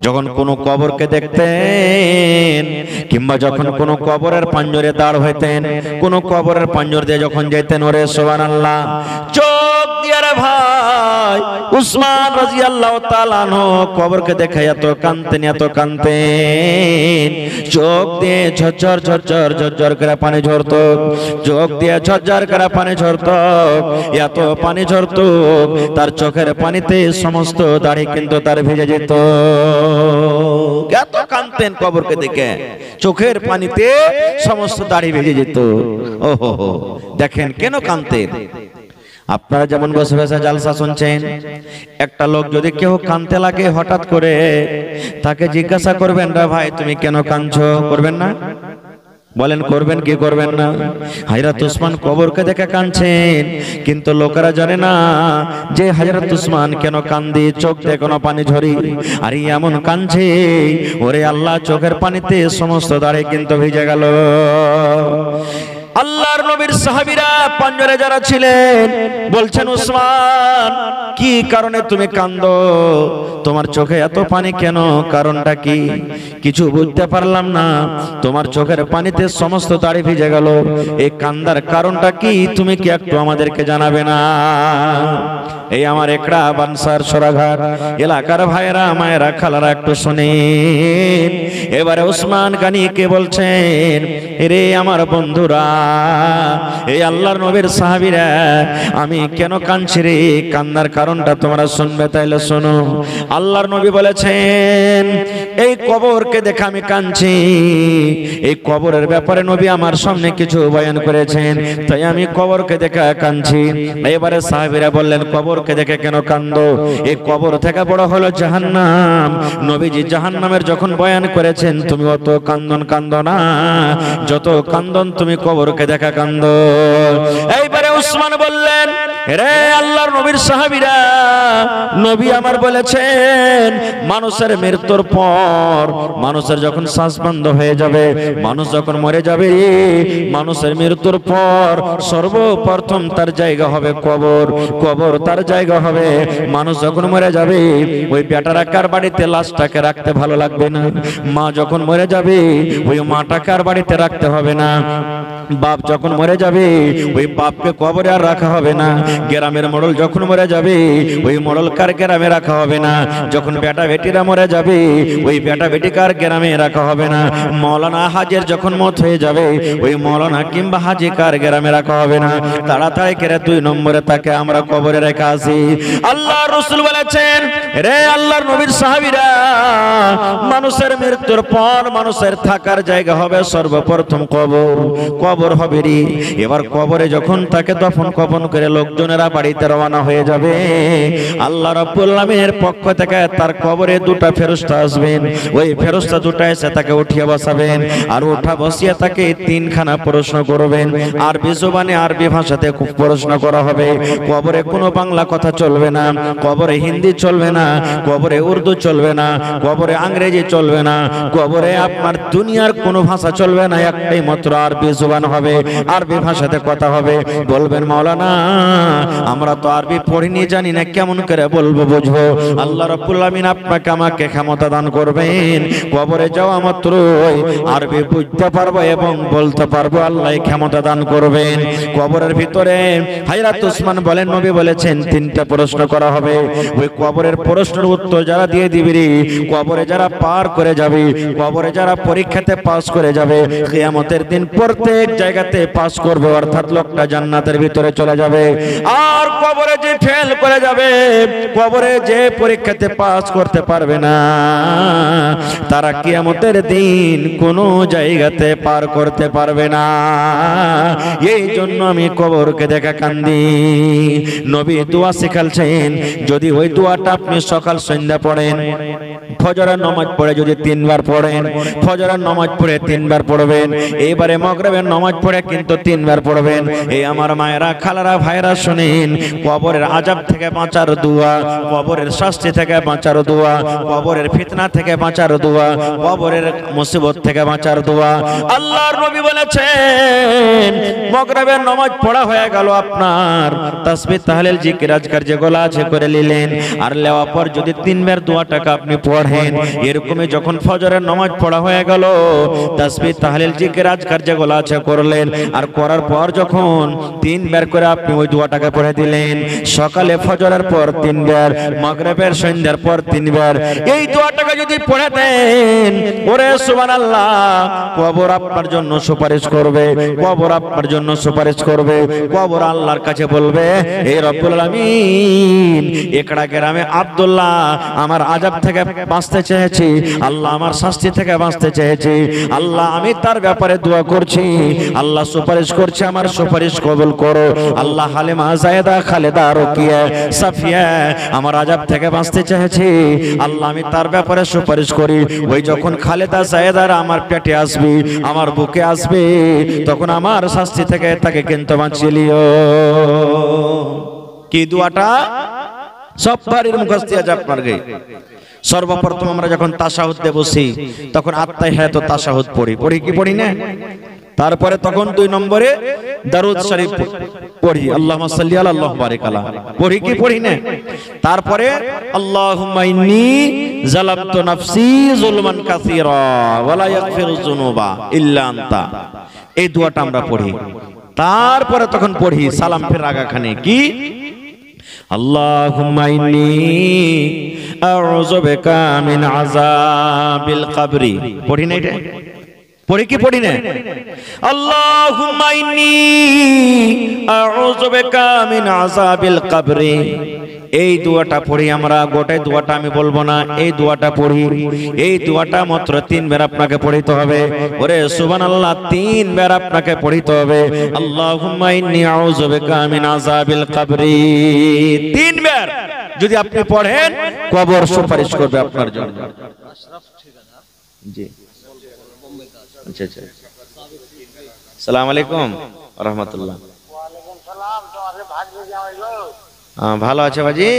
যখন কোনো কবরকে দেখতেন কিংবা যখন কোনো কবরের পাঞ্জরে দাঁড় হইতেন, কোনো কবরের পাঞ্জর দিয়ে যখন যেতেন, ওরে সুবহানাল্লাহ, চোখ দিয়ে রে ভাই উসমান রাদিয়াল্লাহু তাআলা আনহু কবরকে দেখে এত কাঁদতেন, চোখ দিয়ে ঝরঝর ঝরঝর ঝরঝর করে পানি ঝরতো, চোখ দিয়ে ঝরঝর করে পানি ঝরতো, এত পানি ঝরতো তার চোখের পানিতে সমস্ত দাড়ি কিন্তু তার ভিজে যেত। এত কাঁদতেন কবরকে দেখে, চোখের পানিতে সমস্ত দাড়ি ভিজে যেত। ওহো, দেখেন কেন কাঁদতেন। আপনারা যেমন বসে বসে জালসা শুনছেন, একটা লোক যদি কেউ কাঁদতে লাগে হঠাৎ করে তাকে জিজ্ঞাসা করবেন, রে ভাই তুমি কেন কাঁদছো? করবেন না? বলেন করবেন কি করবেন না? হযরত উসমান কবরকে দেখে কাঁদছেন, কিন্তু লোকেরা জানে না যে হযরত উসমান কেন কাঁদে, চোখ দিয়ে কোনো পানি ঝরি, আর এমন কাঁদছে ওরে আল্লাহ চোখের পানিতে সমস্ত দাড়ি কিন্তু ভিজে গেল। আল্লাহর নবীর সাহাবীরা পাঞ্জরে যারা ছিলেন বলছেন, উসমান কি কারণে তুমি কাঁদো? তোমার চোখে এত পানি কেন? কারণটা কি? কিছু বুঝতে পারলাম না, তোমার চোখের পানিতে সমস্ত দাড়ি ভিজে গেল, এই কান্দার কারণটা কি? তুমি কি একটু আমাদেরকে জানাবে না? এই আমার একড়া বানসার সরাঘাট এলাকার ভাইরা মায়েরা খালারা একটু শুনেন। এবারে উসমান গানি কে বলছেন, রে আমার বন্ধুরা, এই আল্লাহর নবীর সাহাবীরা, আমি কেন কাঁদছি রে, কান্নার কারণটা তোমরা শুনবে, তাইলে শোনো। আল্লাহর নবী বলেছেন, এই কবরকে দেখে আমি কাঁদছি, এই কবরের ব্যাপারে নবী আমার সামনে কিছু বয়ান করেছেন, তাই আমি কবরকে দেখে কাঁদছি। এবারে সাহাবীরা বললেন, কবরকে দেখে কেন কাঁদো? এই কবর থেকে বড় হলো জাহান্নাম। নবীজি জাহান্নামের যখন বয়ান করেছেন, তুমি অত কান্দো না, যত কান্দন তুমি কবরকে দেখা কান্দো। এইবারে উসমান বললেন, রে আল্লাহর নবীর সাহাবীরা, নবী আমার বলেছেন মানুষের মৃত্যুর পর, মানুষের যখন শ্বাস বন্ধ হয়ে যাবে, মানুষ যখন মরে যাবে, মানুষের মৃত্যুর পর সর্বপ্রথম তার জায়গা হবে কবর, কবর তার জায়গা হবে। মানুষ যখন মরে যাবে, ওই বেটারা কার বাড়িতে লাশটাকে রাখতে ভালো লাগবে না, মা যখন মরে যাবে ওই মাটাকে আর বাড়িতে রাখতে হবে না, বাপ যখন মরে যাবে ওই বাপকে কবরে আর রাখা হবে না, গ্রামের মোড়ল যখন মরে যাবে ওই মোড়ল কার গ্রামে রাখা হবে না, যখন বেটা বেটিরা মরে যাবে ওই বেটা বেটি কার গ্রামে রাখা হবে না, মৌলানা হাজের যখন মত হয়ে যাবে ওই মৌলানা কিংবা হাজি কার গ্রামে রাখা হবে না, তাড়াতাড়ি করে 2 নম্বরে তাকে আমরা কবরে রেখে আসি। আল্লাহর রাসূল বলেছেন, রে আল্লাহর নবীর সাহাবীরা, মানুষের মৃত্যুর পর মানুষের থাকার জায়গা হবে সর্বপ্রথম কবর, কবর হবে রে। এবার কবরে যখন তাকে দফন কফন করে লোকজনেরা বাড়িতে রওনা হয়ে যাবে, আল্লাহ রাব্বুল আলামিনের পক্ষ থেকে তার কবরে 2টা ফেরেশতা আসবেন, ওই ফেরেশতা 2টা এসে তাকে উঠিয়ে বসাবেন, আর উঠা বসিয়ে তাকে 3খানা প্রশ্ন করবেন। আরবি জবানে আরবি ভাষাতে খুব প্রশ্ন করা হবে। কবরে কোনো বাংলা কথা চলবে না, কবরে হিন্দি চলবে না, কবরে উর্দু চলবে না, কবরে ইংরেজি চলবে না, কবরে আপনার দুনিয়ার কোনো ভাষা চলবে না, একটাই মাত্র আরবি জবান হবে, আরবি ভাষাতে কথা হবে। বলবেন, মাওলানা আমরা তো আরবি পড়িনি, জানি না, কেমন করে বলবো বুঝবো? আল্লাহ রাব্বুল আমিন আপনাকে আমাকে ক্ষমতা দান করবেন, কবরে যাওয়া মাত্রই আরবি বুঝতে পারবো এবং বলতে পারবো, আল্লাহ ক্ষমতা দান করবেন। কবরের ভিতরে হযরত উসমান বলেন, নবী বলেছেন 3টা প্রশ্ন করা হবে। ওই কবরের প্রশ্নের উত্তর যারা দিয়ে দিবে, কবরে যারা পার করে যাবে, কবরে যারা পরীক্ষাতে পাস করে যাবে, কিয়ামতের দিন প্রত্যেক জায়গাতে পাস করবে, অর্থাৎ লোকটা জান্নাতের ভিতরে চলে যাবে। আর কবরে যে ফেল করে যাবে, কবরে যে পরীক্ষাতে পাস করতে পারবে না, তারা কিয়ামতের দিন কোনো জায়গাতে পার করতে পারবে না। এই জন্য আমি কবরকে দেখা কান্দি। নবী দোয়া শিখালছেন, যদি ওই দোয়াটা আপনি সকাল সন্ধ্যা পড়েন, ফজরের নামাজ পড়ে যদি 3 বার পড়েন, ফজরের নামাজ পড়ে 3 বার পড়বেন, এইবারে মাগরিবের নামাজ পড়ে কিন্তু 3 বার পড়বেন। এই আমার মায়েরা খালারা ভাইরা শুনেন, কবরের আযাব থেকে বাঁচার দোয়া, কবরের শাস্তি থেকে বাঁচার দোয়া, কবরের ফিতনা থেকে বাঁচার দোয়া, কবরের মুসিবত থেকে বাঁচার দোয়া। আল্লাহর নবী বলেছেন, মাগরিবের নামাজ পড়া হয়ে গেল, আপনার তাসবিহ তাহলিল জিকির আজকার যেগুলো আছে করে নিলেন, আর লেওয়ার পর যদি 3 বার দোয়াটাকে আপনি পড়েন, এরকমই যখন ফজরের নামাজ পড়া হয়ে গেল, তাসবিহ তাহলিল জিকির আজকার যেগুলো আছে করলেন, আর করার পর যখন 3 বার করে আপনি ওই দোয়াটাকে পড়ে দিলেন, সকালে ফজরের পর 3 বার, মাগরিবের সন্ধ্যার পর 3 বার, এই দোয়াটাকে যদি পড়ে দেন, ওরে সুবহানাল্লাহ, কবর আপনার জন্য সুপারিশ করবে, কবর আপনার জন্য সুপারিশ করবে। কবর আল্লাহর কাছে বলবে, হে রব্বুল আলামিন, একড়া গ্রামে আব্দুল্লাহ আমার আযাব থেকে বাঁচতে চেয়েছি, আল্লাহ আমার শাস্তি থেকে বাঁচতে চেয়েছি, আল্লাহ আমি তার ব্যাপারে দোয়া করছি, আল্লাহ সুপারিশ করছে, আমার সুপারিশ কবুল করো। আল্লাহ হালিমা, জায়েদা, খালেদা, রুকিয়া, সাফিয়া আমার আযাব থেকে বাঁচতে চেয়েছি, আল্লাহ আমি তার ব্যাপারে সুপারিশ করি। ওই যখন খালেদা জায়েদার আমার পেটে আসবে, আমার বুকে আসবে, তখন আমার শাস্তি থেকে তাকে কিন্তু বাঁচিয়ে লিও। কি দোয়াটা সব বাড়ির মুখস্থ আছে আপনার গে। সর্বপ্রথম আমরা যখন তাশাহুদে বসি, তখন আত্তাহিয়াতুত তাশাহুদ পড়ি কি পড়ি না? তারপরে তখন 2 নম্বরে দারুদ শরীফ পড়ি, আল্লাহুম্মা সাল্লি আলা আল্লাহু বারিক আলা, পড়ি কি পড়ি না? তারপরে আল্লাহুম্মা ইন্নী যালামতু নাফসি যুলমান কাসীরা ওয়া লা ইয়াগফিরু যুনুবা ইল্লা আনতা, এই দোয়াটা আমরা পড়ি। তারপরে তখন পড়ি সালাম ফের আগাখানে কি, আল্লাহুম্মা ইন্নী আউযু বিকা মিন আযাবিল কবরি, পড়ি না? এটা পড়ি কি পড়ি না? আল্লাহুম্মা ইন্নী আউযু বিকা মিন আযাবিল কবরি, এই দোয়াটা পড়ি আমরা। গোটাই দোয়াটা আমি বলবো না, এই দোয়াটা পড়ি। এই দোয়াটা মাত্র 3 বার আপনাকে পড়িতে হবে। ওরে সুবহানাল্লাহ, 3 বার আপনাকে পড়িতে হবে। আল্লাহুম্মা ইন্নী আউযু বিকা মিন আযাবিল কবরি 3 বার যদি আপনি পড়েন, কবর সুপারিশ করবে আপনার জন্য। জি আচ্ছা আচ্ছা, আসসালামু আলাইকুম ওয়া রাহমাতুল্লাহ। ওয়া আলাইকুম সালাম। তোমাদের ভাগ্য যাওয়াইলো? ভালো আছে বাজি?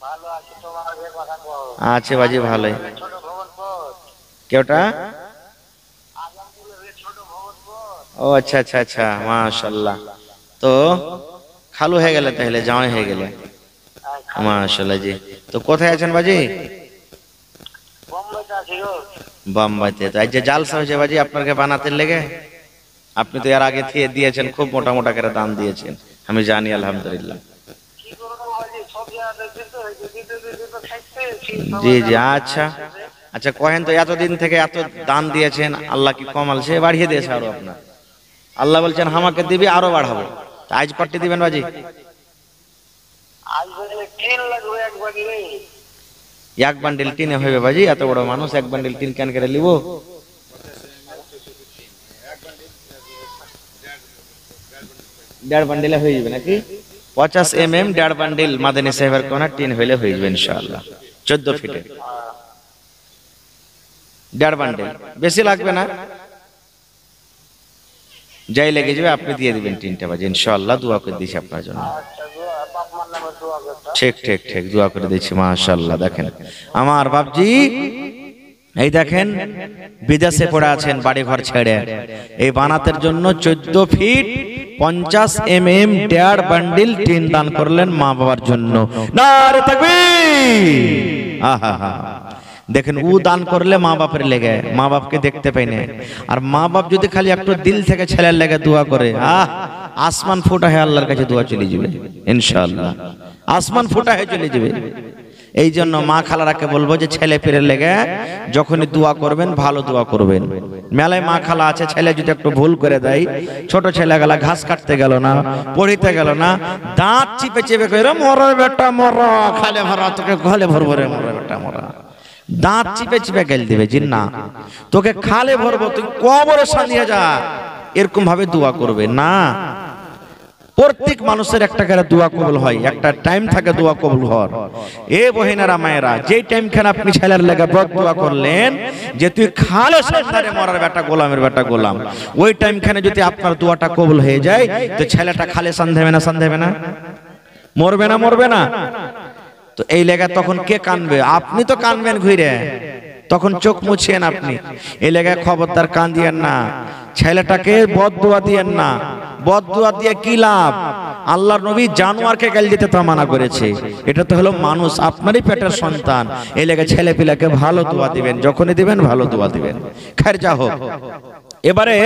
ভালো আছে। তোমার কথা কও। আছে বাজি ভালোই। ছোট ভবনপুর কেওটা? আজমপুরের ছোট ভবনপুর। ও আচ্ছা আচ্ছা আচ্ছা, মাশাআল্লাহ। তো খালু হয়ে গেলে, তাহলে জামাই হয়ে গেলে, মাশাআল্লাহ। জি, তো কোথায় আছেন বাজি? বোম্বাইতে আছি গো। বোম্বাইতে। তো আজ যে জালসা হয়েছে বাজি আপনাকে বানাতে লেগে, আপনি তো এর আগে থেকে দিয়েছেন, খুব মোটা মোটা করে দান দিয়েছেন, আমি জানি আলহামদুলিল্লাহ। কি করব বাজি, সব জায়গা দিতে দিতে খাইতে। জি জি, আচ্ছা আচ্ছা, কহেন তো এতদিন থেকে এত দান দিয়েছেন, আল্লাহ কি কমাল সে বাড়িয়ে দিয়েছে আরো আপনার? আল্লাহ বলছেন আমাকে দিবি আরো বাড়াবো। আজ পার্টি দিবেন বাজি? আজ বলে 3 লাগবে একবার রে। 1 বান্ডিল টিনে হইবে বাজি? এত বড় মানুষ 1 বান্ডিল টিন কেন করে লিব? 1.5 বান্ডিলে হয়ে যাবে নাকি? 50 mm 1.5 বান্ডিল মাদানী সাহেবের কোনা টিন হইলে হয়ে যাবে ইনশাআল্লাহ। 14 ফিটে 1.5 বান্ডিল, বেশি লাগবে না, যাই লেগে যাবে আপনি দিয়ে দিবেন টিনটা বাজি ইনশাআল্লাহ। দোয়া করে দিছি আপনার জন্য। আচ্ছা দোয়া, বাপ মার নামে দোয়া করতে। ঠিক ঠিক ঠিক, দোয়া করে দিচ্ছি মাশাআল্লাহ। দেখেন আমার বাপজি, এই দেখেন বিদেশে পড়ে আছেন বাড়ি ঘর ছেড়ে, এই বানাতের জন্য 14 ফিট 50 mm 1.5 বান্ডিল টিন দান করলেন মা বাবার জন্য। নারে তাকবীর! আহা, দেখেন ও দান করলে মা বাপের লেগে, মা বাপকে দেখতে পাই না, আর মা বাপ যদি খালি একটু দিল থেকে ছেলের লেগে দোয়া করে, আসমান ফোটা হয়ে আল্লাহর কাছে দোয়া চলে যাবে ইনশাআল্লাহ, আসমান ফোটা হয়ে চলে যাবে। এই জন্য মা খালারাকে বলবো যে ছেলে পেরে লেগে যখনই দোয়া করবেন, ভালো দোয়া করবেন। মেলায় মা খালা আছে, ছেলে যদি একটু ভুল করে দেয়, ছোট ছেলে গেলা ঘাস কাটতে গেল না, পড়িতে গেল না, দাঁত চিপে চিপে কইরা মরে বেটা মরা, খালে ভরা তোকে ঘলে ভরবো রে মরে বেটা মরা, দাঁত চিপে চিপে গেল দিবে জি না, তোকে খালে ভরবো, তুই কবরে সাজিয়ে যা, এরকম ভাবে দোয়া করবে না। প্রত্যেক মানুষের একটা করে দোয়া কবুল হয়, একটা টাইম থাকে দোয়া কবুল হওয়ার। এ বহিনারা মায়েরা, যেই টাইমখানে আপনি ছেলের লেগে বদ দোয়া করলেন যে তুই খালে সন্তানে মরার বেটা গোলামের বেটা গোলাম, ওই টাইমখানে যদি আপনার দোয়াটা কবুল হয়ে যায় তো ছেলেটা খালে সন্দেবে না, সন্দেবে না, মরবে না, মরবে না। তো এই লেগে তখন কে কানবে? আপনি তো কানবেন ঘুরে, তখন চোখ মুছিয়েন আপনি। এই লেগে খবরদার কান দিয়েন না, ছেলেটাকে বদদুয়া দিয়েন না। বদদুয়া দিয়ে কি লাভ? আল্লাহর নবী জানোয়ারকে গাল দিতে তো মানা করেছে, এটা তো হলো মানুষ, আপনারই পেটের সন্তান। এই লেগে ছেলে পিলাকে ভালো দোয়া দিবেন, যখনই দিবেন ভালো দোয়া দিবেন। খৈর যা হোক, এবারে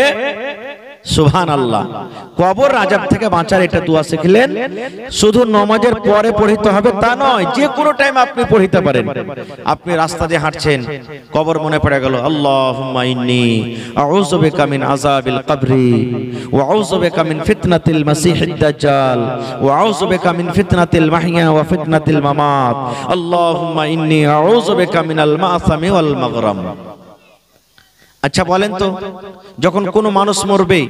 সুবহানাল্লাহ, কবর আযাব থেকে বাঁচার এটা দোয়া শিখলেন। শুধু নামাজের পরে পড়িতে হবে তা নয়, যে কোনো টাইম আপনি পড়িতে পারেন। আপনি রাস্তা দিয়ে হাঁটছেন, কবর মনে পড়ে গেল, আল্লাহুম্মা ইন্নী আউযু বিকা মিন আযাবিল কবরি ওয়া আউযু বিকা মিন ফিতনাতিল মাসিহিদ দাজ্জাল ওয়া আউযু বিকা মিন ফিতনাতিল মাহইয়া ওয়া ফিতনাতিল মামাত আল্লাহুম্মা ইন্নী আউযু বিকা মিনাল মাসামি ওয়াল মাগরাম। আচ্ছা বলেন তো, যখন কোনো মানুষ মরবে,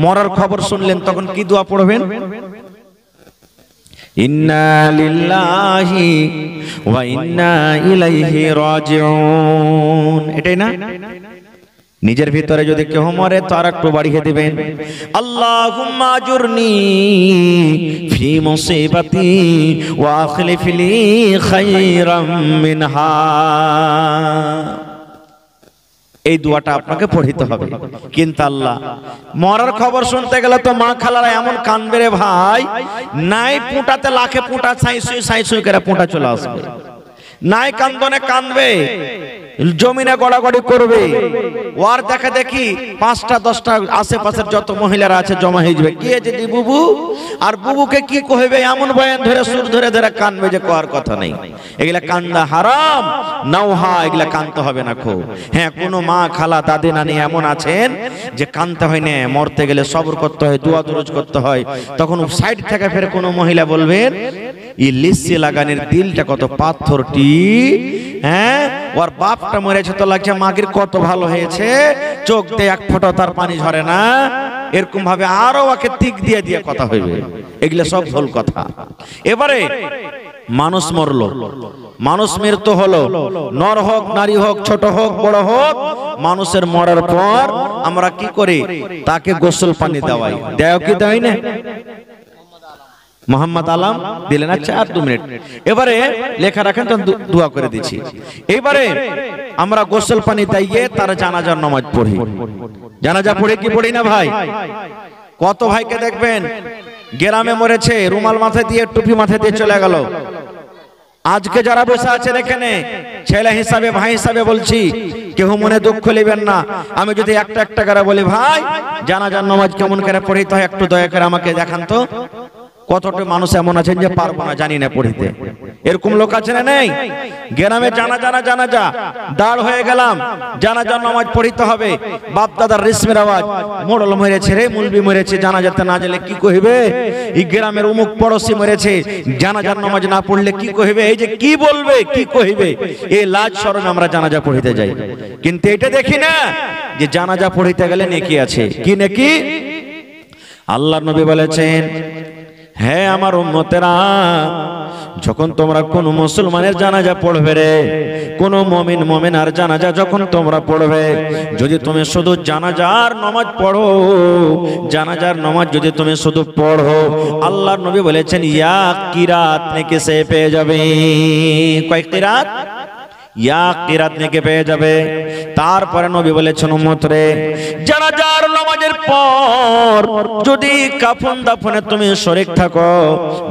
মরার খবর শুনলেন, তখন কি দোয়া পড়বেন? ইন্না লিল্লাহি ওয়া ইন্না ইলাইহি রাজিউন, এটাই না? নিজের ভিতরে যদি কেউ মরে তো আর একটু বাড়িয়ে দিবেন, আল্লাহুম্মা আজুরনি ফি মুসিবাতি ওয়া আখলিফ লি খায়রাম মিনহা। এই দোয়াটা আপনাকে পড়িতে হবে। কিন্তু আল্লাহ, মরার খবর শুনতে গেলে তো মা খালারা এমন কানবে রে ভাই, নাই পুঁটাতে লাখে পুঁটা ছাই করে পুঁটা চলে আসবে, নাই কান্দনে কানবে, জমিনে গড়াগড়ি করবে, ওর দেখা দেখি 5টা 10টা আশেপাশের যত মহিলারা আছে জমা হয়ে যাবে, কি আছে জি বুবু, আর বুবুকে কি কইবে এমন বয়ান ধরে সুর ধরে ধরে কানবে যে কোয়ার কথা নেই। এগুলা কান্দা হারাম, নাওহা, এগুলা কানতে হবে না খো। হ্যাঁ, কোনো মা খালা দাদি নানি এমন আছেন যে কানতে হয় না, মরতে গেলে সবর করতে হয়, দোয়া দরুদ করতে হয়, তখন সাইড থেকে ফের কোনো মহিলা বলবেন এই লিসি লাগানের দিলটা কত পাথরটি, হ্যাঁ, ওর বাপটা মরেছে তো লাগছে মাগির কত ভালো হয়েছে, চোখ দিয়ে এক ফোঁটা তার পানি ঝরে না, এরকম ভাবে আরো ওকে তিক দিয়ে দিয়ে কথা হইবে। এগুলা সব ভুল কথা। এবারে মানুষ মরলো, মানুষ মৃত্যু হলো, নর হোক নারী হোক ছোট হোক বড় হোক, মানুষের মরার পর আমরা কি করি? তাকে গোসল পানি দেওয়াই। দেয় কি দেয় না? মোহাম্মদ আলম দিলেন। আচ্ছা, আর 2 মিনিট, এবারে লেখা রাখেন তো দোয়া করে দিচ্ছি। এবারে আমরা গোসল পানি দিয়ে তার জানাজার নামাজ পড়ি। জানাজা পড়ে কি পড়ি না ভাই? কত ভাইকে দেখবেন গ্রামে মরেছে, রুমাল মাথায় দিয়ে টুপি মাথায় দিয়ে চলে গেল। আজকে যারা বসে আছেন এখানে, ছেলে হিসাবে ভাই হিসাবে বলছি, কেউ মনে দুঃখ নেবেন না। আমি যদি একটা একটা করে বলি ভাই জানাজার নামাজ কেমন করে পড়িতে হয়, একটু দয়া করে আমাকে দেখান তো। কতটা মানুষ এমন আছেন যে পারবো না, জানি না পড়িতে, এরকম লোক আছে না নেই? গ্রামে জানাজা দাঁড় হয়ে গেলাম, জানাজার নামাজ পড়িতে হবে, বাপ দাদার রেশমের আওয়াজ, মোড়ল মরেছে রে, মুলবি মরেছে, জানাজাতে না গেলে কি কইবে? এই গ্রামের অমুক পড়োশি মরেছে, জানাজার নামাজ না পড়লে কি কইবে? এই যে কি বলবে, কি কইবে, এই লাজ শরম আমরা জানাজা পড়িতে যাই। কিন্তু এটা দেখি না যে জানাজা পড়িতে গেলে নেকি আছে। কি নেকি? আল্লাহর নবী বলেছেন, হে আমার উম্মতেরা, যখন তোমরা কোন মুসলমানের জানাজা পড়বে রে, কোন মুমিন মুমিনার জানাজা যখন তোমরা পড়বে, যদি তুমি শুধু জানাজার নামাজ পড়ো, জানাজার নামাজ যদি তুমি শুধু পড়ো, আল্লাহর নবী বলেছেন ইয়া কিরাত নেকি সে পেয়ে যাবে। কয় কিরাত? ইয়া কিরাত নেকি পেয়ে যাবে। তারপরে নবী বলেছেন উম্মত রে, জানাজার নামাজের পর যদি কাফন দাফনে তুমি শরীক থাকো,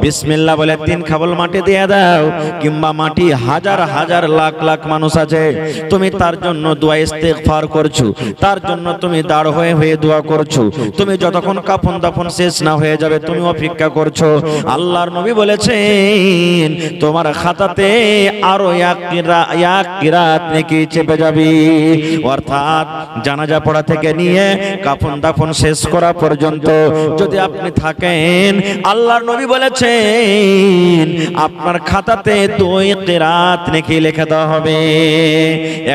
বিসমিল্লাহ বলে 3 খাবল মাটি দিয়ে দাও, কিংবা মাটি হাজার হাজার লাখ লাখ মানুষ আছে, তুমি তার জন্য দোয়া ইস্তেগফার করছো, তার জন্য তুমি দাঁড় হয়ে হয়ে দোয়া করছো, তুমি যতক্ষণ কাফন দাফন শেষ না হয়ে যাবে তুমি অপেক্ষা করছো, আল্লাহর নবী বলেছেন তোমার খাতাতে আরো ইয়া এক কিরাত নেকি চেপে যাবে। অর্থাৎ জানাজা পড়া থেকে নিয়ে কাফন দাফন শেষ করা পর্যন্ত যদি আপনি থাকেন, আল্লাহর নবী বলেছেন আপনার খাতাতে 2 কিরাত নেকি লিখে দেওয়া হবে।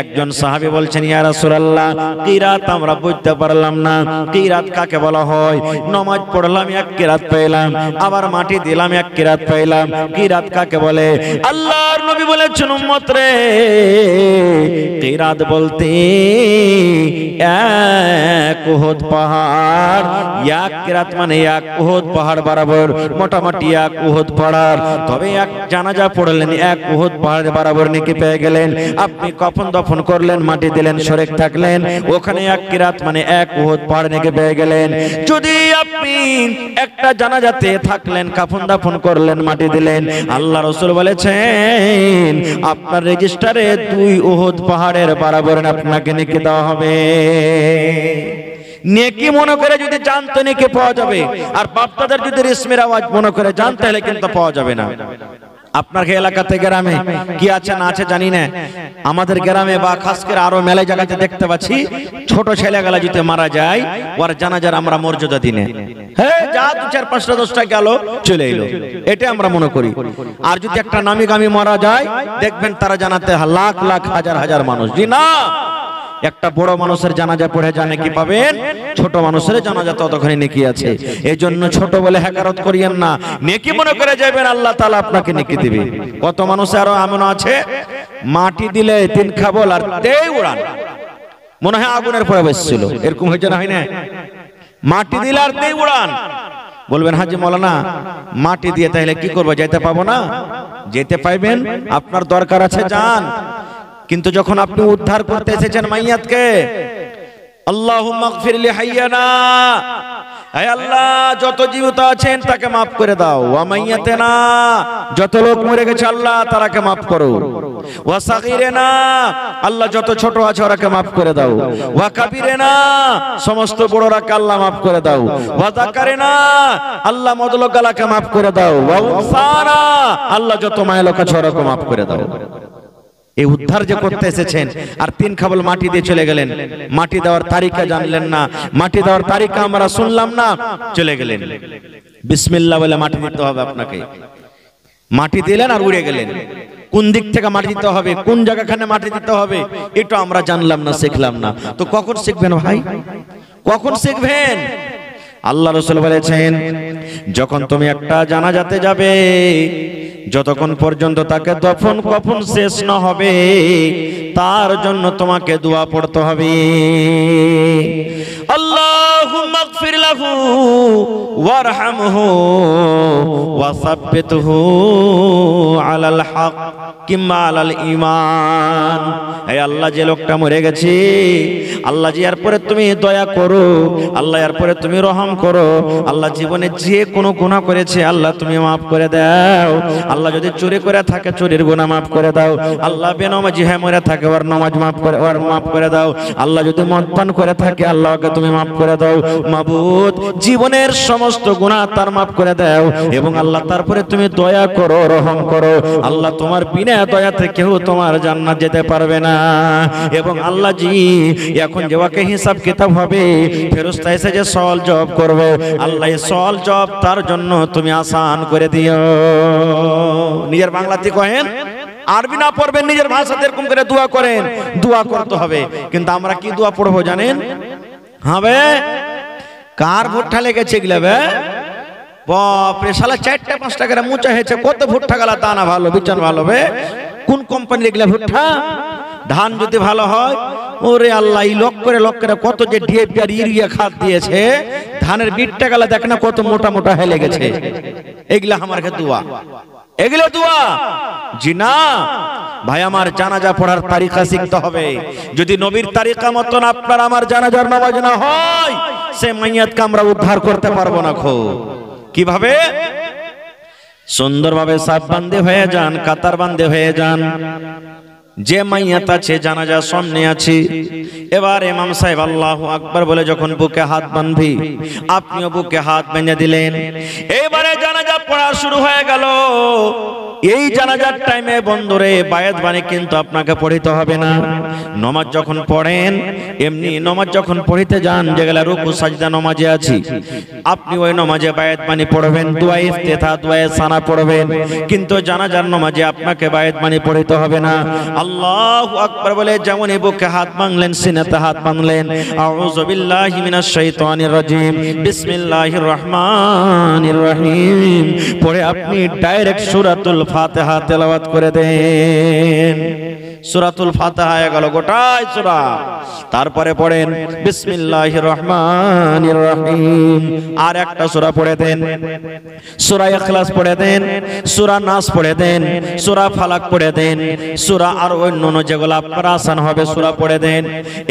একজন সাহাবী বলছেন, ইয়া রাসূলুল্লাহ, কিরাত আমরা বুঝতে পারলাম না, কিরাত কাকে বলা হয়? নামাজ পড়লাম 1 কিরাত পেলাম, আবার মাটি দিলাম 1 কিরাত পেলাম, কিরাত কাকে বলে? আল্লাহর নবী বলেছেন, উম্মত রে, কিরাত বলতে 1 উহুদ পাহাড়। 1 কিরাত মানে 1 উহুদ পাহাড় বরাবর, মোটামুটি 1 উহুদ পাহাড়। তবে এক জানাজা পড়লেন, 1 উহুদ পাহাড় বরাবর নেকি পেয়ে গেলেন। আপনি কফন দফন করলেন, মাটি দিলেন, শরীক থাকলেন, ওখানে 1 কিরাত মানে 1 উহুদ পাহাড় নেকি পেয়ে গেলেন। যদি আপনি একটা জানাজাতে থাকলেন, কাফন দাফন করলেন, মাটি দিলেন, আল্লাহ রাসূল বলেছেন আপনার রেজিস্টারে 2 উহুদ পাহাড়ের বরাবর আপনাকে নেকি দেওয়া হবে। নেকি মনে করে যদি জানতো নেকি পাওয়া যাবে, আর বাপদাদার যদি রেশমের আওয়াজ মনে করে জান, তাহলে কিন্তু পাওয়া যাবে না। আপনার এলাকাতে গ্রামে কি আছে না আছে জানি না, আমাদের গ্রামে বা খাস করে আরো মেলা জায়গাতে দেখতে পাচ্ছি, ছোট ছেলেগুলা যদি মারা যায়, ওর জানাজার আমরা মর্যাদা দিনে, হ্যাঁ যা 2-4-5টা 10টা গেল চলে এলো, এটা আমরা মনে করি। আর যদি একটা নামি গামি মারা যায়, দেখবেন তারা জানাতে লাখ লাখ হাজার হাজার মানুষ। জি না, একটা বড় মানুষের জানাজা পড়ে যা নেকি পাবেন, ছোট মানুষের জানাজা ততখানি নেকি আছে। এই জন্য ছোট বলে হ্যাকারত করিয়েন না, নেকি মনে করে যাবেন, আল্লাহ তাআলা আপনাকে নেকি দিবে। কত মানুষ আরো এমন আছে, মাটি দিলে 3 খাবল আর তেই উড়ান, মনে হয় আগুনের পরে বসছিল, এরকম হয়েছে না, হয় না? মাটি দিলে আর তেই উড়ান। বলবেন হাজি মাওলানা, মাটি দিয়ে তাহলে কি করবো, যেতে পাবো না? যেতে পাইবেন, আপনার দরকার আছে যান। কিন্তু যখন আপনি উদ্ধার করতে এসেছেন মাইয়াতকে, আল্লাহুম্মা গফির লি হাইয়ানা, হে আল্লাহ যত জীবিত আছেন তাকে maaf করে দাও, ওয়া মাইয়াতানা, যত লোক মরে গেছে আল্লাহ তারাকে maaf করো, ওয়া সাগীরানা, আল্লাহ যত ছোট আছে ওরাকে maaf করে দাও, ওয়া কাবীরানা, সমস্ত বড়রাকে আল্লাহ maaf করে দাও, ওয়া যাকারানা, আল্লাহ মদলকালাকে maaf করে দাও, ওয়া উনসানা, আল্লাহ যত মায়া লোক আছে ওরাকে maaf করে দাও। এই উদ্ধার যে করতে এসেছেন আর 3 খাবল মাটি দিয়ে চলে গেলেন, মাটি দেওয়ার তারিখা জানলেন না, মাটি দেওয়ার তারিখা আমরা শুনলাম না, চলে গেলেন। বিসমিল্লাহ বলে মাটি দিতে হবে আপনাকে, মাটি দিলেন আর উড়ে গেলেন। কোন দিক থেকে মাটি দিতে হবে, কোন জায়গাখানে মাটি দিতে হবে, এটা আমরা জানলাম না, শিখলাম না। তো কখন শিখবেন ভাই, কখন শিখবেন? আল্লাহ রাসূল বলেছেন, যখন তুমি একটা জানাজাতে যাবে, যতক্ষণ পর্যন্ত তাকে দফন কফন শেষ না হবে, তার জন্য তোমাকে দোয়া পড়তে হবে। আল্লাহুম্মা গফির লাহু ওয়ারহামহু ওয়া সাব্বিতহু আলাল হক কিংবা আলাল ঈমান। হে আল্লাহ, যে লোকটা মরে গেছে, আল্লাহ জি এরপরে তুমি দয়া করো, আল্লাহ এরপরে তুমি রহম করো, আল্লাহ জীবনে যে কোনো গুনাহ করেছে আল্লাহ তুমি maaf করে দাও, আল্লাহ যদি চুরি করে থাকে চুরির গুনাহ maaf করে দাও, আল্লাহ বেনামাজি হয়ে মরে থাকে ওর নামাজ maaf করে দাও, আল্লাহ যদি মদ পান করে থাকে আল্লাহকে তুমি maaf করে দাও। মাবুদ, জীবনের সমস্ত গুনাহ তার maaf করে দাও, এবং আল্লাহ তারপরে তুমি দয়া করো, রহম করো। আল্লাহ তোমার বিনা দয়াতে কেউ তোমার জান্নাত যেতে পারবে না। এবং আল্লাহ জি এখন যে ওকে হিসাব কিতাব হবে, ফেরেশতা এসে যে সওয়াল জবাব করবে, আল্লাহ এই সওয়াল জবাব তার জন্য তুমি আসান করে দিও। নিজের বাংলাতে কহেন, আরবি না পড়বেন, নিজের ভাষাতে এরকম করে দোয়া করেন, দোয়া করতে হবে। কিন্তু আমরা কি দোয়া পড়বো জানেন? হবে কার ভুট্টা লেগেছে এগুলা বে, বাপরে শালা 4টা-5টা করে মুচা হয়েছে, কত ভুট্টা গেলা দানা ভালো, বিচার ভালো বে, কোন কোম্পানির এগুলা ভুট্টা? ধান যদি ভালো হয়, ওরে আল্লাহ, এই লক করে কত যে ডিএপি আর ইউরিয়া খাদ দিয়েছে, ধানের বিটটা গেলা দেখ না কত মোটা মোটা হয়ে লেগেছে। এগুলা আমার কাছে দোয়া, এগুলো দোয়া। জি না ভাই, আমার জানাজা পড়ার তারিকা শিখতে হবে। যদি নবীর তারিকা মতন আপনার আমার জানাজার নামাজ না হয়, সে মাইয়াতকে আমরা উদ্ধার করতে পারবো না। কিভাবে? সুন্দরভাবে সাফ বান্দে হয়ে যান, কাতার বান্দে হয়ে যান। যে মাইয়াত আছে জানাজা সামনে আছে, এবার ইমাম সাহেব আল্লাহু আকবার বলে যখন বুকে হাত বাঁধবি, আপনিও বুকে হাত বেঁধে দিলেন। এবারে জানাজা পড়া শুরু হয়ে গেল। এই জানাজার টাইমে বন্ধুরে বায়াত বাণী কিন্তু আপনাকে পড়িতে হবে না। নামাজ যখন পড়েন, এমনি নামাজ যখন পড়িতে যান, যেগুলা রুকু সাজদা নামাজে আছি, আপনি ওই নামাজে বায়াত বাণী পড়বেন, দোয়া ইফতিতাহ, দোয়া সানা পড়বেন। কিন্তু জানাজার নামাজে আপনাকে বায়াত বাণী পড়িতে হবে না। আল্লাহু আকবার বলে যেমন বুকে হাত বাঁধলেন, সিনাতে হাত বাঁধলেন, আউযু বিল্লাহি মিনাশ শাইতানির রাজিম, বিসমিল্লাহির রহমানির রহিম পড়ে আপনি ডাইরেক্ট সূরাতুল ফাতিহা তেলাওয়াত করে দেন। সূরাতুল ফাতিহা গেল গোটাই সূরা। তারপরে পড়েন বিসমিল্লাহির রহমানির রহিম, আর একটা সূরা পড়ে দেন, সূরা ইখলাস পড়ে দেন, সূরা নাস পড়ে দেন, সূরা ফালাক পড়ে দেন, সূরা আর অন্যান্য যেগুলো আপনার আসান হবে সূরা পড়ে দেন।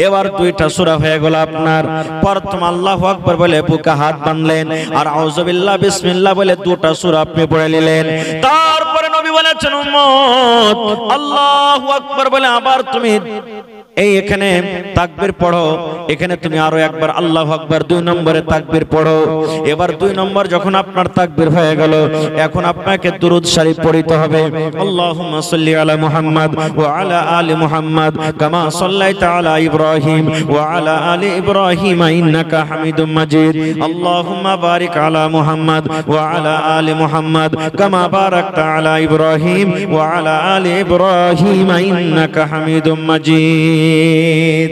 এবার দুইটা সূরা হয়ে গেল আপনার। প্রথম আল্লাহু আকবার বলে বুকে হাত বাঁধলেন, আর আউযু বিল্লাহ বিসমিল্লাহ বলে দুটো সূরা আপনি পড়ে নিলেন। তারপরে নবী বলেছেন উম্মত আল্লাহু আকবার বলে আবার তুমি এই এখানে তাকবীর পড়ো, এখানে তুমি আরো একবার আল্লাহু আকবার 2 নম্বরে তাকবীর পড়ো। এবার 2 নম্বর যখন আপনার তাকবীর হয়ে গেল, এখন আপনাকে দুরূদ শরীফ পড়তে হবে। আল্লাহুম্মা সাল্লি আলা মুহাম্মাদ ওয়া আলা আলি মুহাম্মাদ কামা সাল্লাইতা আলা ইব্রাহিম ওয়া আলা আলি ইব্রাহিম ইন্নাকা হামিদুম মাজিদ। আল্লাহুম্মা বারিক আলা মুহাম্মাদ ওয়া আলা আলি মুহাম্মাদ কামা বারাকতা আলা ইব্রাহিম ওয়া আলা আলি ইব্রাহিম ইন্নাকা হামিদুম মাজিদ।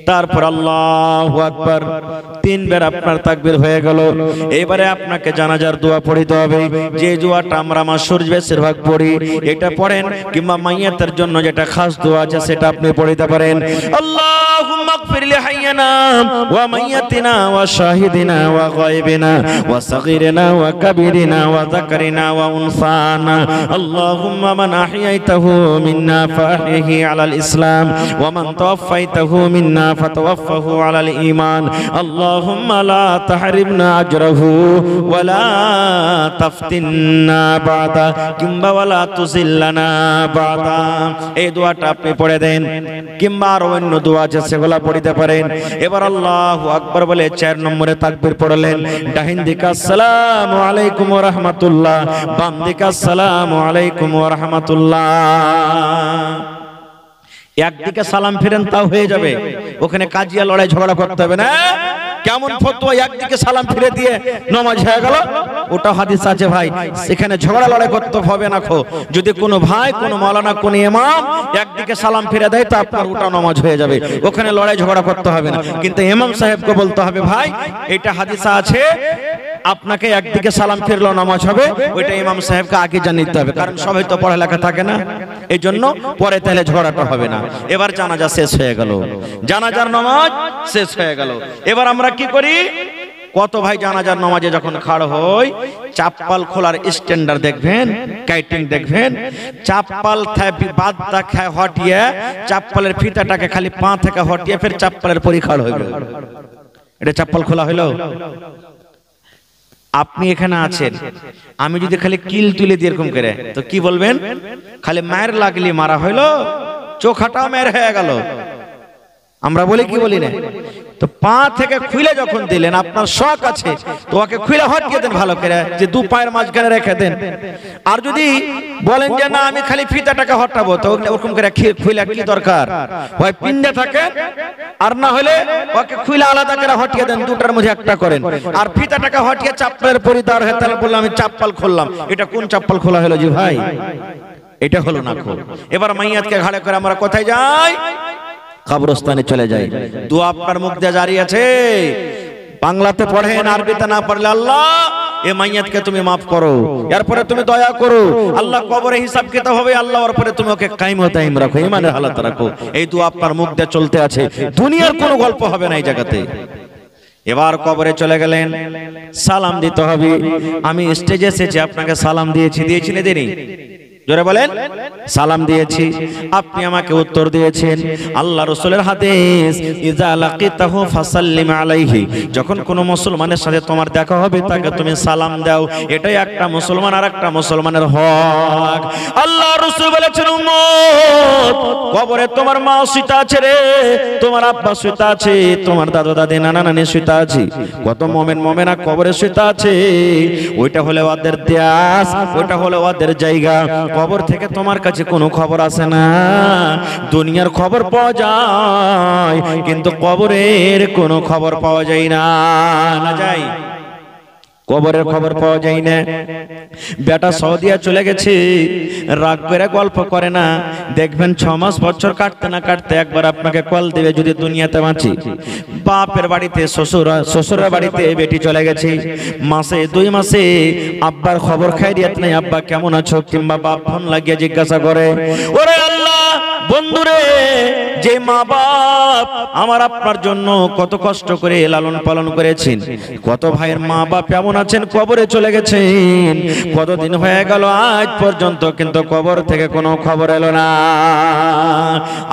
তারপর আল্লাহু আকবার 3 বার আপনার তাকবীর হয়ে গেল। এবারে আপনাকে জানাজার দোয়া পড়িতে হবে, যে দোয়াটা আমরা মাসুর বেশিরভাগ পড়ি, এটা পড়েন। কিংবা মাইয়াতের জন্য যেটা খাস দোয়া আছে সেটা আপনি পড়িতে পারেন। আল্লাহুম্মা ইগফির লি হাইয়িনা ওয়া মাইয়াতিনা ওয়া শাহিদিনা ওয়া গায়বিনা ওয়া সাগীরিনা ওয়া কাবীরিনা ওয়া যাকারিনা ওয়া উনসানা। আল্লাহুম্মা মান আহইয়াইতাহু মিন্না ফাহইহি আলাল ইসলাম ওয়া মান তাওয়াফাইতাহু মিন্না ফাতাওয়াফাহু আলাল ঈমান। আল্লাহুম্মা লা তাহরিমনা আজরাহু ওয়া লা তাফতিননা বাদা কিংবা ওয়া লা তুযিল্লানা বাদা। এই দোয়াটা আপনি পড়ে দেন। কিংবা আর অন্য দোয়া আছে সেগুলো পড়িতে পারেন। এবার আল্লাহু আকবার বলে 4 নম্বরে তাকবীর পড়লেন। ডাহিন দিকে আসসালামু আলাইকুম ওয়া রাহমাতুল্লাহ, বাম দিকে আসসালামু আলাইকুম ওয়া রাহমাতুল্লাহ। একদিকে সালাম ফিরেন তাও হয়ে যাবে, ওখানে কাজিয়া লড়াই ঝগড়া করতে হবে না। কেমন ফতোয়া, একদিকে সালাম ফিরে দিয়ে নামাজ হয়ে গেল, ওটা হাদিস আছে ভাই, সেখানে ঝগড়া লড়াই করতে হবে না। যদি কোনো ভাই, কোনো মাওলানা, কোনো ইমাম একদিকে সালাম ফিরে দেয় তো আপনার ওটা নামাজ হয়ে যাবে, ওখানে লড়াই ঝগড়া করতে হবে না। কিন্তু ইমাম সাহেবকে বলতে হবে ভাই এটা হাদিস আছে, আপনাকে একদিকে সালাম ফিরলো নামাজ হবে, ওইটা ইমাম সাহেবকে আগে জানিয়ে হবে, কারণ সবাই তো পড়ালেখা থাকে না, এই জন্য পরে তাহলে ঝগড়াটা হবে না। এবার জানাজা শেষ হয়ে গেল, জানাজার নামাজ শেষ হয়ে গেল। এবার আমরা কি করি, কত ভাই জানাজার নামাজে যখন খাড় হই, চাপ্পাল খোলার স্ট্যান্ডার্ড দেখবেন, কাইটিং দেখবেন, চাপ্পাল বাদটা খায় হটিয়ে, চাপ্পালের ফিতাটাকে খালি পা থেকে হটিয়ে ফের চাপ্পালের পরি খাড় হইল, এটা চাপ্পাল খোলা হইল। আপনি এখানে আছেন, আমি যদি খালি কিল তুলে দিয়ে এরকম করে, তো কি বলবেন, খালি মায়ের লাগলি মারা হইলো, চোখাটা মায়ের হয়ে গেল। আমরা বলি কি বলি না? তো পা থেকে খুলে যখন দিলেন, আপনার শখ আছে তো ওকে খুলে হটিয়ে দেন ভালো করে, যে 2 পায়ের মাঝখানে রেখে দেন। আর যদি বলেন যে না আমি খালি ফিতাটাকে হটাবো, তো ওরকম করে খুলে কি দরকার, হয় পিণ্ডে থাকে, আর না হলে ওকে খুলে আলাদা করে হটিয়ে দেন, দুটার মধ্যে একটা করেন। আর ফিতাটাকে হটিয়ে চাপ্পালের পরিদার হয়ে তাহলে বললাম আমি চাপ্পাল খুললাম, এটা কোন চাপ্পাল খোলা হলো জি ভাই? এটা হলো না খোল। এবার মাইয়াতকে ঘাড়ে করে আমরা কোথায় যাই? কবরস্থানে চলে যাই। দোয়া আপনার মুখ দিয়ে জারি আছে, বাংলাতে পড়েন, আরবিতে না পারলে আল্লাহ এ মাইয়াতকে তুমি মাফ করো, এরপরে তুমি দয়া করো, আল্লাহ কবরে হিসাব কিতাব হবে, আল্লাহ এরপরে তুমি ওকে কায়েম ও দায়েম রাখো, ঈমানের হালাত রাখো। এই দোয়া আপনার মুখ দিয়ে চলতে আছে, দুনিয়ার কোনো গল্প হবে না এই জায়গাতে। এবার কবরে চলে গেলেন, সালাম দিতে হবে। আমি স্টেজে এসেছি, আপনাকে সালাম দিয়েছি, দিয়েছি না দেনি? জোরে বলেন। সালাম দিয়েছি, আপনি আমাকে উত্তর দিয়েছেন। আল্লাহ রাসূলের হাদিস, ইজা লাকিতাহু ফাসাল্লিম আলাইহি, যখন কোন মুসলমানের সাথে তোমার দেখা হবে তাকে তুমি সালাম দাও, এটাই একটা মুসলমান আর একটা মুসলমানের হক। আল্লাহ রাসূল বলেছেন উম্মত, কবরে তোমার মা শুইতা আছে রে, তোমার আব্বা শুইতা আছে, তোমার দাদা দাদি নানা নানি শুইতা আছে, কত মুমিন মুমিনা কবরে শুইতা আছে। ওইটা হলো ওদের দেশ, ওইটা হলো ওদের জায়গা। কবর থেকে তোমার কাছে কোনো খবর আসে না। দুনিয়ার খবর পাওয়া যায় কিন্তু কবরের কোনো খবর পাওয়া যায় না। না যায়, কবরের খবর পাওয়া যায় না। বেটা সৌদিয়া চলে গেছে, রাগ করে গল্প করে না। দেখবেন 6 মাস বছর কাটতে না কাটতে একবার আপনাকে কল দেবে যদি দুনিয়াতে বাঁচি। বাপের বাড়িতে শ্বশুরের বাড়িতে বেটি চলে গেছে, মাসে 2 মাসে আব্বার খবর খাইরিয়াত নাই, আব্বা কেমন আছো, কিংবা বাপ ফোন লাগিয়ে জিজ্ঞাসা করে। ওরে আল্লাহ বন্ধুরে, যে মা বাপ আমার আপনার জন্য কত কষ্ট করে লালন পালন করেছেন, কত ভাইয়ের মা বাপ এমন আছেন কবরে চলে গেছেন, কতদিন হয়ে গেল আজ পর্যন্ত কিন্তু কবর থেকে কোনো খবর এলো না।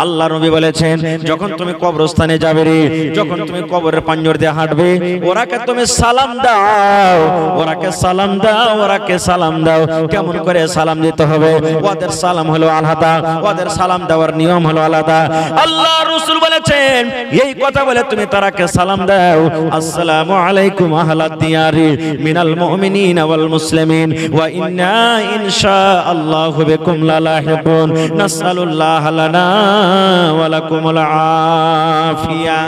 আল্লাহ নবী বলেছেন, যখন তুমি কবরস্থানে যাবে রে, যখন তুমি কবরের পাঞ্জর দিয়ে হাঁটবে, ওরাকে তুমি সালাম দাও, ওরাকে সালাম দাও, ওরাকে সালাম দাও। কেমন করে সালাম দিতে হবে? ওদের সালাম হলো আলাদা, ওদের সালাম দেওয়ার নিয়ম হলো আলাদা। আল্লাহ রাসূল বলেছেন, এই কথা বলে তুমি তারাকে সালাম দাও, আসসালামু আলাইকুম আহলাদ দিয়ারি মিনাল মুমিনিনা ওয়াল মুসলিমিন ওয়া ইন্না ইনশাআল্লাহু বিকুম লালাহিকুন নাসআলুল্লাহ লানা ওয়া লাকুমুল আফিয়া।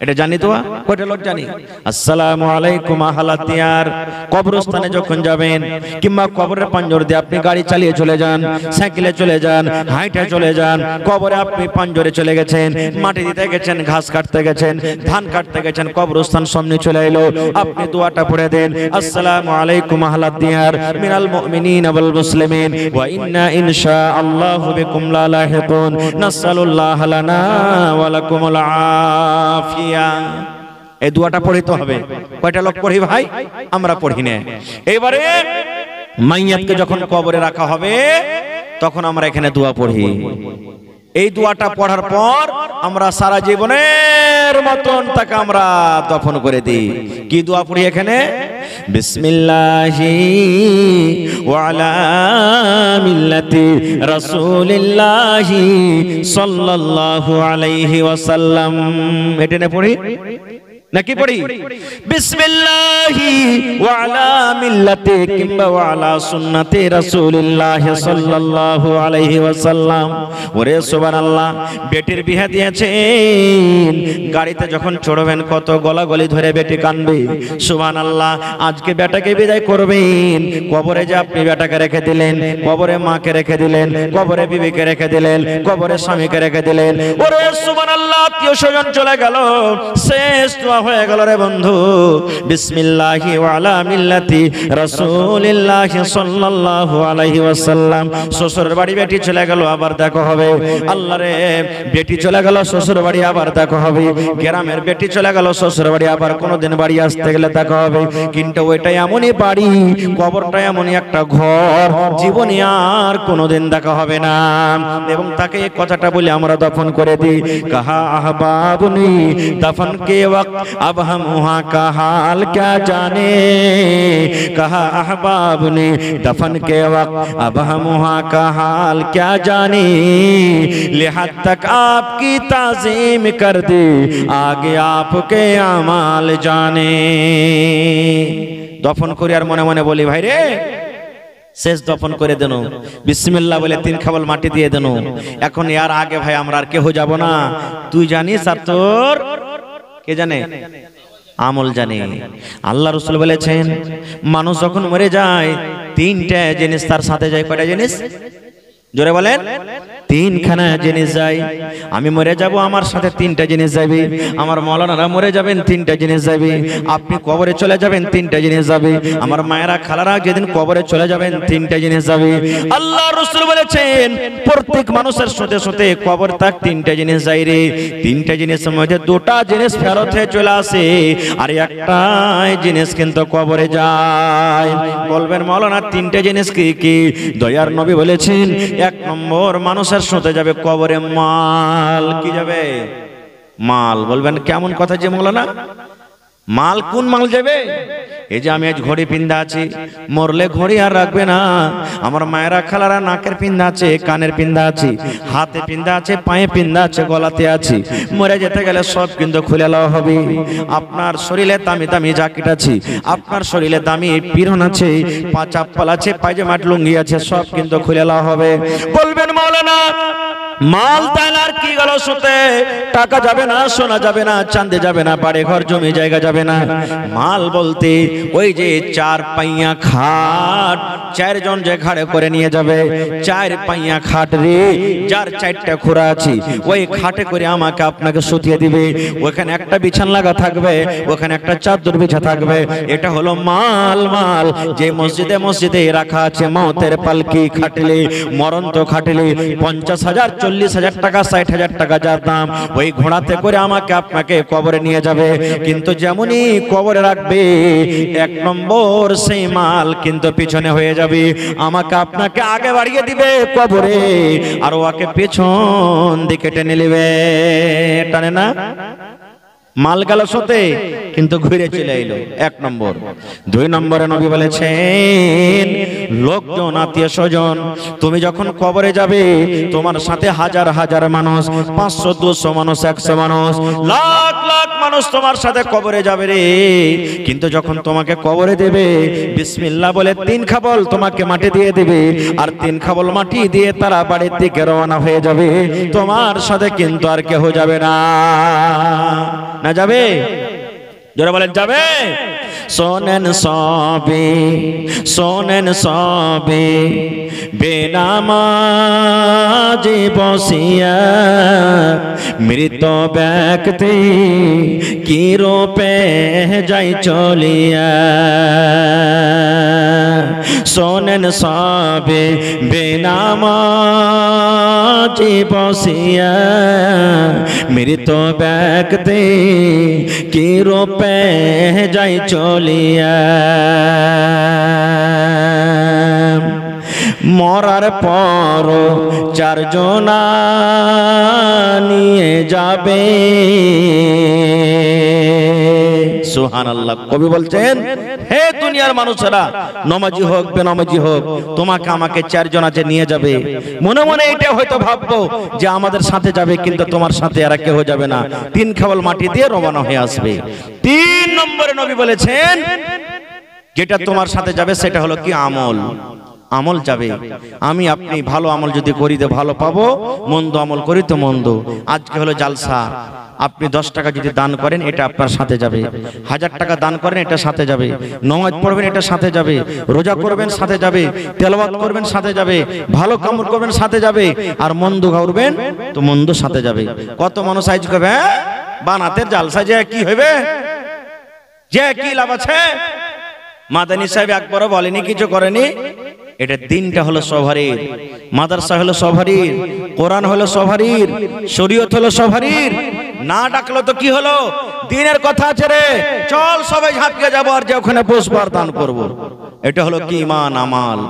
এটা জানি তো, কয়টা লোক জানি? আসসালামু আলাইকুম আহলাদ দিয়ার। কবরস্থানে যখন যাবেন কিংবা কবরের পাঞ্জর দিয়ে আপনি গাড়ি চালিয়ে চলে যান, সাইকেলে চলে যান, হাঁটে চলে যান, কবরে আপনি পাঞ্জরে চলে গেছেন, মাটি দিতে গেছেন, ঘাস কাটতে গেছেন, ধান কাটতে গেছেন, কবরস্থান সামনে চলে এলো, আপনি দোয়াটা পড়ে দেন, আসসালামু আলাইকুম আহলাদ দিয়ার মিনাল মুমিনিনা ওয়াল মুসলিমিন ওয়া ইন্না ইনশাআল্লাহু বিকুম লালাহিকুন নাসআলুল্লাহ লানা ওয়া লাকুমুল আফিয়া। এই দোয়াটা পড়িতে হবে। কয়টা লোক পড়ি ভাই? আমরা পড়ি না। এবারে মাইয়াতকে যখন কবরে রাখা হবে তখন আমরা এখানে দোয়া পড়ি। এই দোয়াটা পড়ার পর আমরা সারা জীবনের মতন তাকে আমরা দফন করে দিই। কি দোয়া পড়ি এখানে? বিসমিল্লাহি ওয়া আলা মিল্লাতি রাসূলিল্লাহি সাল্লাল্লাহু আলাইহি ওয়াসাল্লাম। এটা না পড়ি নাকি পড়ি? বিসমিল্লাহি ওয়া আলা মিল্লাতি কিংবা ওয়া আলা সুন্নতি রাসূলিল্লাহি সাল্লাল্লাহু আলাইহি ওয়াসাল্লাম। ওরে সুবহানাল্লাহ, বেটির বিয়ে দিয়েছেন, গাড়িতে যখন চড়বেন কত গলাগলি ধরে বেটি কাঁদবে। সুবহানাল্লাহ, আজকে বেটাকে বিদায় করবেন, কবরে যে আপনি বেটাকে রেখে দিলেন, কবরে মাকে রেখে দিলেন, কবরে বিবিকে রেখে দিলেন, কবরে স্বামীকে রেখে দিলেন। ওরে সুবহানাল্লাহ, আত্মীয় স্বজন চলে গেল, শেষ হয়ে গেল রে বন্ধু। বিসমিল্লাহি ওয়া আলা মিল্লাতি রাসূলিল্লাহি সাল্লাল্লাহু আলাইহি ওয়াসাল্লাম। শ্বশুর বাড়ি বেটি চলে গেল, আবার দেখা হবে। আল্লাহ রে, বেটি চলে গেল শ্বশুর বাড়ি, আবার দেখা হবে। গ্রামের বেটি চলে গেল শ্বশুর বাড়ি, আবার কোনোদিন বাড়ি আসতে গেলে দেখা হবে। কিন্তু ওইটা এমনই বাড়ি, কবরটা এমনই একটা ঘর, জীবনে আর কোনোদিন দেখা হবে না। এবং তাকে এই কথাটা বলে আমরা দফন করে দিই। কাহা আহবাবনি দফন কে ওয়াক্ত अब हम वहाँ का हाल क्या जाने, कहा अहबाब ने दफन के वक्त अब हम वहाँ का हाल क्या जाने, लिहाज तक आपकी ताज़ीम कर दी आगे आपके अमाल जाने। दफन करी और मने मने बोली भाई रे শেষ দফন করে দেন, বিসমিল্লাহ বলে 3 খাবল মাটি দিয়ে দেন। এখন यार আগে ভাই আমরা আর কেউ যাব না, তুই জানিস আর তোর কে জানে? আমল জানে। আল্লাহ রাসূল বলেছেন, মানুষ যখন মরে যায় 3টা জিনিস তার সাথে যায়। কয়টা জিনিস? জোরে বলেন। 3খানা জিনিস যায়। আমি মরে যাব, আমার সাথে 3টা জিনিস যাবে। আমার মাওলানারা মরে যাবেন, 3টা জিনিস যাবে। আপনি কবরে চলে যাবেন, 3টা জিনিস যাবে। আমার মায়েরা খালারা যেদিন কবরে চলে যাবেন, 3টা জিনিস যাবে। আল্লাহ রাসূল বলেছেন, প্রত্যেক মানুষের সাথে সাথে কবর তাক 3টা জিনিস যায় রে। 3টা জিনিসের মধ্যে 2টা জিনিস ফেরত হয়ে চলে আসে, আর একটাই জিনিস কিন্তু কবরে যায়। বলবেন মাওলানা 3টা জিনিস কি কি? দয়ার নবী বলেছেন, 1 নম্বর মানুষের সাথে যাবে কবরে মাল। কি যাবে? মাল। বলবেন কেমন কথা যে মাওলানা, মাল কোন মাল যাবে? এই যে আমি আজ ঘড়ি পিন্ধা আছি, মরলে ঘড়ি আর রাখবে না। আমার মায়েরা খালারা নাকের পিন্ধা আছে, কানের পিন্ধা আছে, হাতে পিন্ধা আছে, পায়ে পিন্ধা আছে, গলাতে আছে। মরে যেতে গেলে সব কিন্তু খুলে লওয়া হবে। আপনার শরীরে দামি দামি জ্যাকেট আছে, আপনার শরীরে দামি পিরন আছে, পা চাপ্পাল আছে, পায়জামাট লুঙ্গি আছে, সব কিন্তু খুলে লওয়া হবে। বলবেন মাওলানা মাল তাইলার কি গেল শুতে, টাকা যাবে না, সোনা যাবে না, চাঁদে যাবে না, বাড়ি ঘর জমি জায়গা যাবে না। মাল বলতে ওই যে 4 পাইয়া খাট, 4 জন যে ঘাড়ে করে নিয়ে যাবে, 4 পাইয়া খাট রে, যার 4টা খোরা আছে, ওই খাটে করে আমাকে আপনাকে শুতিয়ে দিবে। ওখানে একটা বিছান লাগা থাকবে, ওখানে একটা চাদর বিছা থাকবে। এটা হলো মাল। মাল যে মসজিদে মসজিদে রাখা আছে, মওতের পালকি খাটলে, মরন্ত খাটলে 50,000 40,000 টাকা 60,000 টাকা যার দাম, ওই ঘোড়াতে করে আমাকে আপনাকে কবরে নিয়ে যাবে। কিন্তু যেমনই কবরে রাখবে, 1 নম্বর সেই মাল কিন্তু পিছনে হয়ে যাবে। আমাকে আপনাকে আগে বাড়িয়ে দিবে কবরে, আর ওকে পেছন দিকে টেনে নেবে। টানে না? মাল গেল সতে, কিন্তু ঘুরে চলে এলো। 1 নম্বর। 2 নম্বরে নবী বলেছেন, লোকজন আত্মীয় স্বজন, তুমি যখন কবরে যাবে, তোমার সাথে হাজার হাজার মানুষ, 500 200 মানুষ, 100 মানুষ, লাখ লাখ মানুষ তোমার সাথে কবরে যাবে রে। কিন্তু যখন তোমাকে কবরে দেবে, বিসমিল্লাহ বলে 3 খাবল তোমাকে মাটি দিয়ে দেবে, আর 3 খাবল মাটি দিয়ে তারা বাড়ির দিকে রওনা হয়ে যাবে। তোমার সাথে কিন্তু আর কেউ যাবে না। না যাবে? জোরে বলেন যাবে? শোনেন সবে, শোনেন সবে, বেনামাজি বসিয়া মৃত ব্যক্তি কি রূপে যাই চলিয়া। শোনেন সবে, বেনামাজি বসিয়া মৃত ব্যক্তি কি রূপে যাই চলিয়া। মরার পর 4 জনা নিয়ে যাবে। সুবহানাল্লাহ। কবি বলছেন, হে দুনিয়ার মানুষেরা, নমাজি হোক বেনামাজি হোক, তোমাকে আমাকে 4 জন আছে নিয়ে যাবে। মনে মনে এটা হয়তো ভাববো যে আমাদের সাথে যাবে, কিন্তু তোমার সাথে আর কেউ যাবে না। 3 খাবল মাটি দিয়ে রওনা হয়ে আসবে। 3 নম্বরে নবী বলেছেন, যেটা তোমার সাথে যাবে সেটা হলো কি? আমল। আমল যাবে। আমি আপনি ভালো আমল যদি করি তো ভালো পাবো, মন্দ আমল করি তো মন্দ। আজকে হলো জালসা, আপনি 10 টাকা যদি দান করেন, এটা আপনার সাথে যাবে। 1000 টাকা দান করেন, এটা সাথে যাবে। নামাজ পড়বেন, এটা সাথে যাবে। রোজা করবেন, সাথে যাবে। তেলাওয়াত করবেন, সাথে যাবে। ভালো কাম করবেন, সাথে যাবে। আর মন্দ করবেন তো মন্দ সাথে যাবে। কত মানুষ আজ করবে বানাতে জালসা, যে কি হবে, যে কি লাভ আছে? মাদানী সাহেব একবারও বলেনি, কিছু করেনি। এটা দিনটা হলো সভারীর, মাদ্রাসা হলো সভারীর, কোরআন হলো সভারীর, শরীয়ত হলো সভারীর। না ডাকলো তো কি হলো? দিনের কথা আছে রে, চল সবাই ঝাঁপিয়ে যাবো, আর যে ওখানে পুষ্পার দান করবো। এটা হলো কি? ঈমান, আমাল।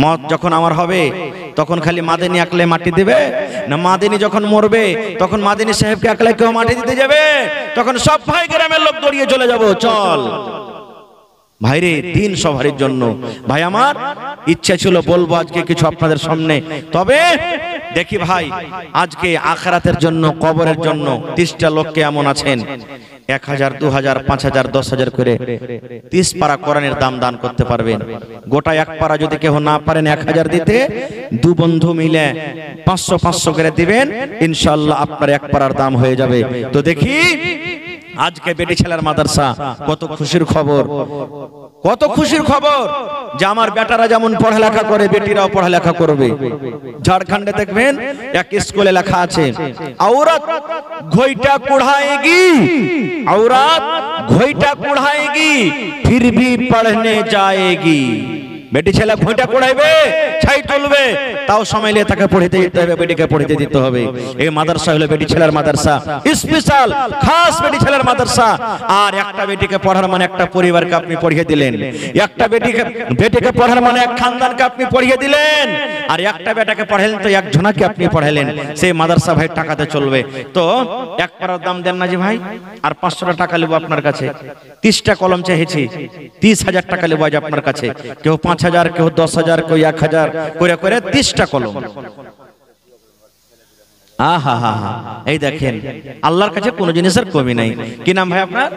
মত যখন আমার হবে, তখন খালি মাদানী আকলে মাটি দিবে না? মাদানী যখন মরবে, তখন মাদানী সাহেবকে আকলে কেউ মাটি দিতে যাবে? তখন সব ভাই গ্রামের লোক দৌড়িয়ে চলে যাবো, চল ভাইরে, দিন সবার জন্য। ভাই আমার ইচ্ছা ছিল বলবো আজকে কিছু আপনাদের সামনে, তবে দেখি ভাই আজকে আখিরাতের জন্য, কবরের জন্য 30টা লোককে এমন আছেন 1000 2000 5000 10,000 করে 30 পারা কোরআনের দান করতে পারবেন। গোটা 1 পারা যদি কেউ না পারেন 1000 দিতে, 2 বন্ধু মিলে 500 500 করে দিবেন, ইনশাআল্লাহ আপনার 1 পারার দাম হয়ে যাবে। তো দেখি আজকে বেটি ছেলের মাদ্রাসা, কত খুশির খবর, কত খুশির খবর যে আমার বেটারা যেমন পড়ালেখা করে, বেটিরাও পড়ালেখা করবে। ঝাড়খণ্ডে দেখবেন এক স্কুলে লেখা আছে, औरत घोइटा कुढ़ाएगी, औरत घोइटा कुढ़ाएगी, फिर भी पढ़ने जाएगी। বেটি ছেলে ভুঁইটা কুড়াইবে, ছাই তুলবে, তাও সময় নিয়ে তাকে পড়িতে দিতে হবে, বেটিকে পড়িতে দিতে হবে। এই মাদ্রাসা হলো বেটি ছেলের মাদ্রাসা, স্পেশাল খাস বেটি ছেলের মাদ্রাসা। আর একটা বেটিকে পড়ার মানে একটা পরিবারকে আপনি পড়িয়ে দিলেন, একটা বেটিকে পড়ার মানে এক খানদানকে আপনি পড়িয়ে দিলেন, আর একটা বেটাকে পড়ালেন তো একজনাকে আপনি পড়ালেন। সেই মাদ্রাসা ভাই টাকাতে চলবে। তো এক পারার দাম দেন না যে ভাই, আর 500 টাকা নেবো আপনার কাছে। 30টা কলম চেয়েছি, 30,000 টাকা নেবো আজ আপনার কাছে। কেউ 5,000, কেউ 10,000, কেউ 1,000 করে করে 30টা কলম। আহা হা হা, এই দেখেন আল্লাহর কাছে কোনো জিনিসের কমি নাই। কি নাম ভাই আপনার?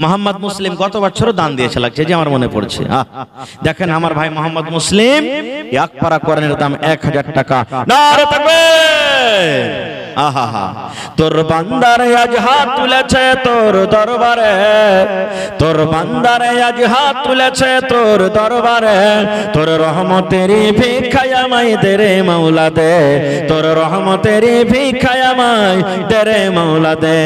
মোহাম্মদ মুসলিম। গত বছরও দান দিয়েছে লাগছে যে আমার মনে পড়ছে। দেখেন আমার ভাই মোহাম্মদ মুসলিম, এক পারা কোরআনের দাম 1,000 টাকা। নারে তাকবীর। আহা হা, তোর বান্দারে আজ হাত তুলেছে তোর দরবারে, তোর বান্দারে আজ হাত তুলেছে তোর দরবারে, তোর রহমতেরই ভিক্ষায় আমায় দে রে মাওলা দে, তোর রহমতেরই ভিক্ষায় আমায় দে রে মাওলা দে।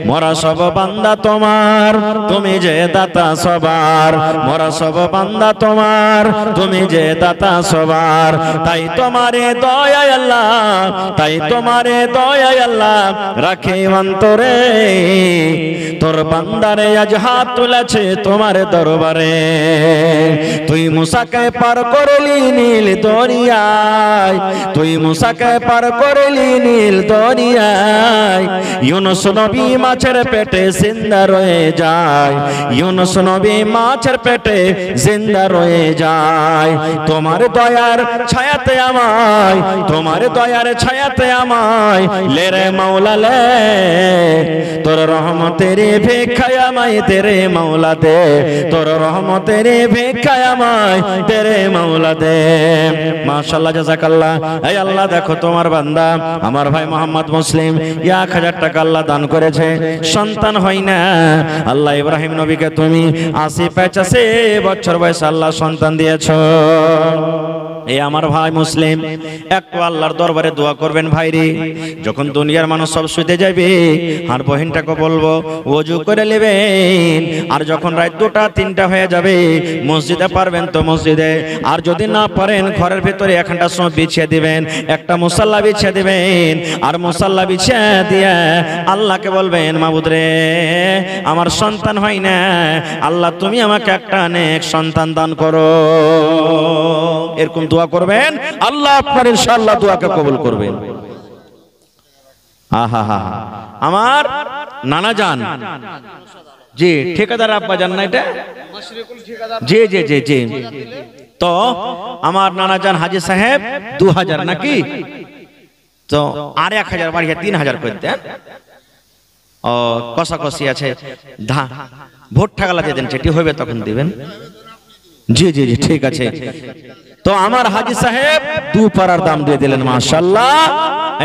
মোরা সব বান্দা তোমার, তুমি যে দাতা সবার, মোরা সব বান্দা তোমার, তুমি যে দাতা সবার। তাই তোমারে দয়া আল্লাহ, তাই তোমারে দয়া আল্লাহ রাখে অন্তরে, তোর বান্দারে আজ হাত তুলেছে তোমার দরবারে। তুই মুসাকে পার করলি নীল দরিয়ায়, তুই মুসাকে পার করলি নীল দরিয়ায়। ইউনুস নবী মাছের পেটে জিন্দা রয়ে যায়, ইউনুস নবী মাছের পেটে জিন্দা রয়ে যায়। তোমার দয়ার ছায়াতে আমায়, তোমার দয়ার ছায়াতে আমায় লে রে মাওলা লে, তোর রহমতের ভিক্ষায় আমায় দে রে মাওলা দে, তোর রহমতের ভিক্ষায় আমায় দে রে মাওলা দে। মাশাআল্লাহ, জাযাকাল্লাহ। এই আল্লাহ দেখো তোমার বান্দা আমার ভাই মোহাম্মদ মুসলিম 1,000 টাকা আল্লাহ দান করেছে। সন্তান হয় না, আল্লাহ ইব্রাহিম নবীকে তুমি 80-85 বছর বয়সে আল্লাহ সন্তান দিয়েছো। এই আমার ভাই মুসলিম একটু আল্লাহর দরবারে দোয়া করবেন ভাইরে। যখন দুনিয়ার মানুষ সব শুতে যাবে, আর বহিনটাকে বলবো ওযু করে নেবেন। আর যখন রাত 2টা-3টা হয়ে যাবে, মসজিদে পারবেন তো মসজিদে, আর যদি না পারেন ঘরের ভিতরে 1 ঘন্টা সময় বিছিয়ে দিবেন, একটা মুসাল্লা বিছিয়ে দিবেন। আর মুসাল্লা বিছিয়ে দিয়ে আল্লাহকে বলবেন, মাবুদ রে আমার সন্তান হয় না, আল্লাহ তুমি আমাকে একটা নেক সন্তান দান করো। এরকম দোয়া করবেন, আল্লাহ আপনার ইনশাআল্লাহ দোয়াকে কবুল করবেন। আহা হা, আমার নানা জান, জি ঠিকাদার আব্বা জান না এটা, জি জি জি জি। তো আমার নানা জান হাজী সাহেব 2000 নাকি, তো আর 1000 বাড়িয়ে 3000 করে দেন। ও কষাকষি আছে, ভোট ঠাকালা দিয়ে দেন, সেটি হবে তখন দিবেন। জি জি জি ঠিক আছে। তো আমার হাজী সাহেব 2 পারার দাম দিয়ে দিলেন, মাশাআল্লাহ।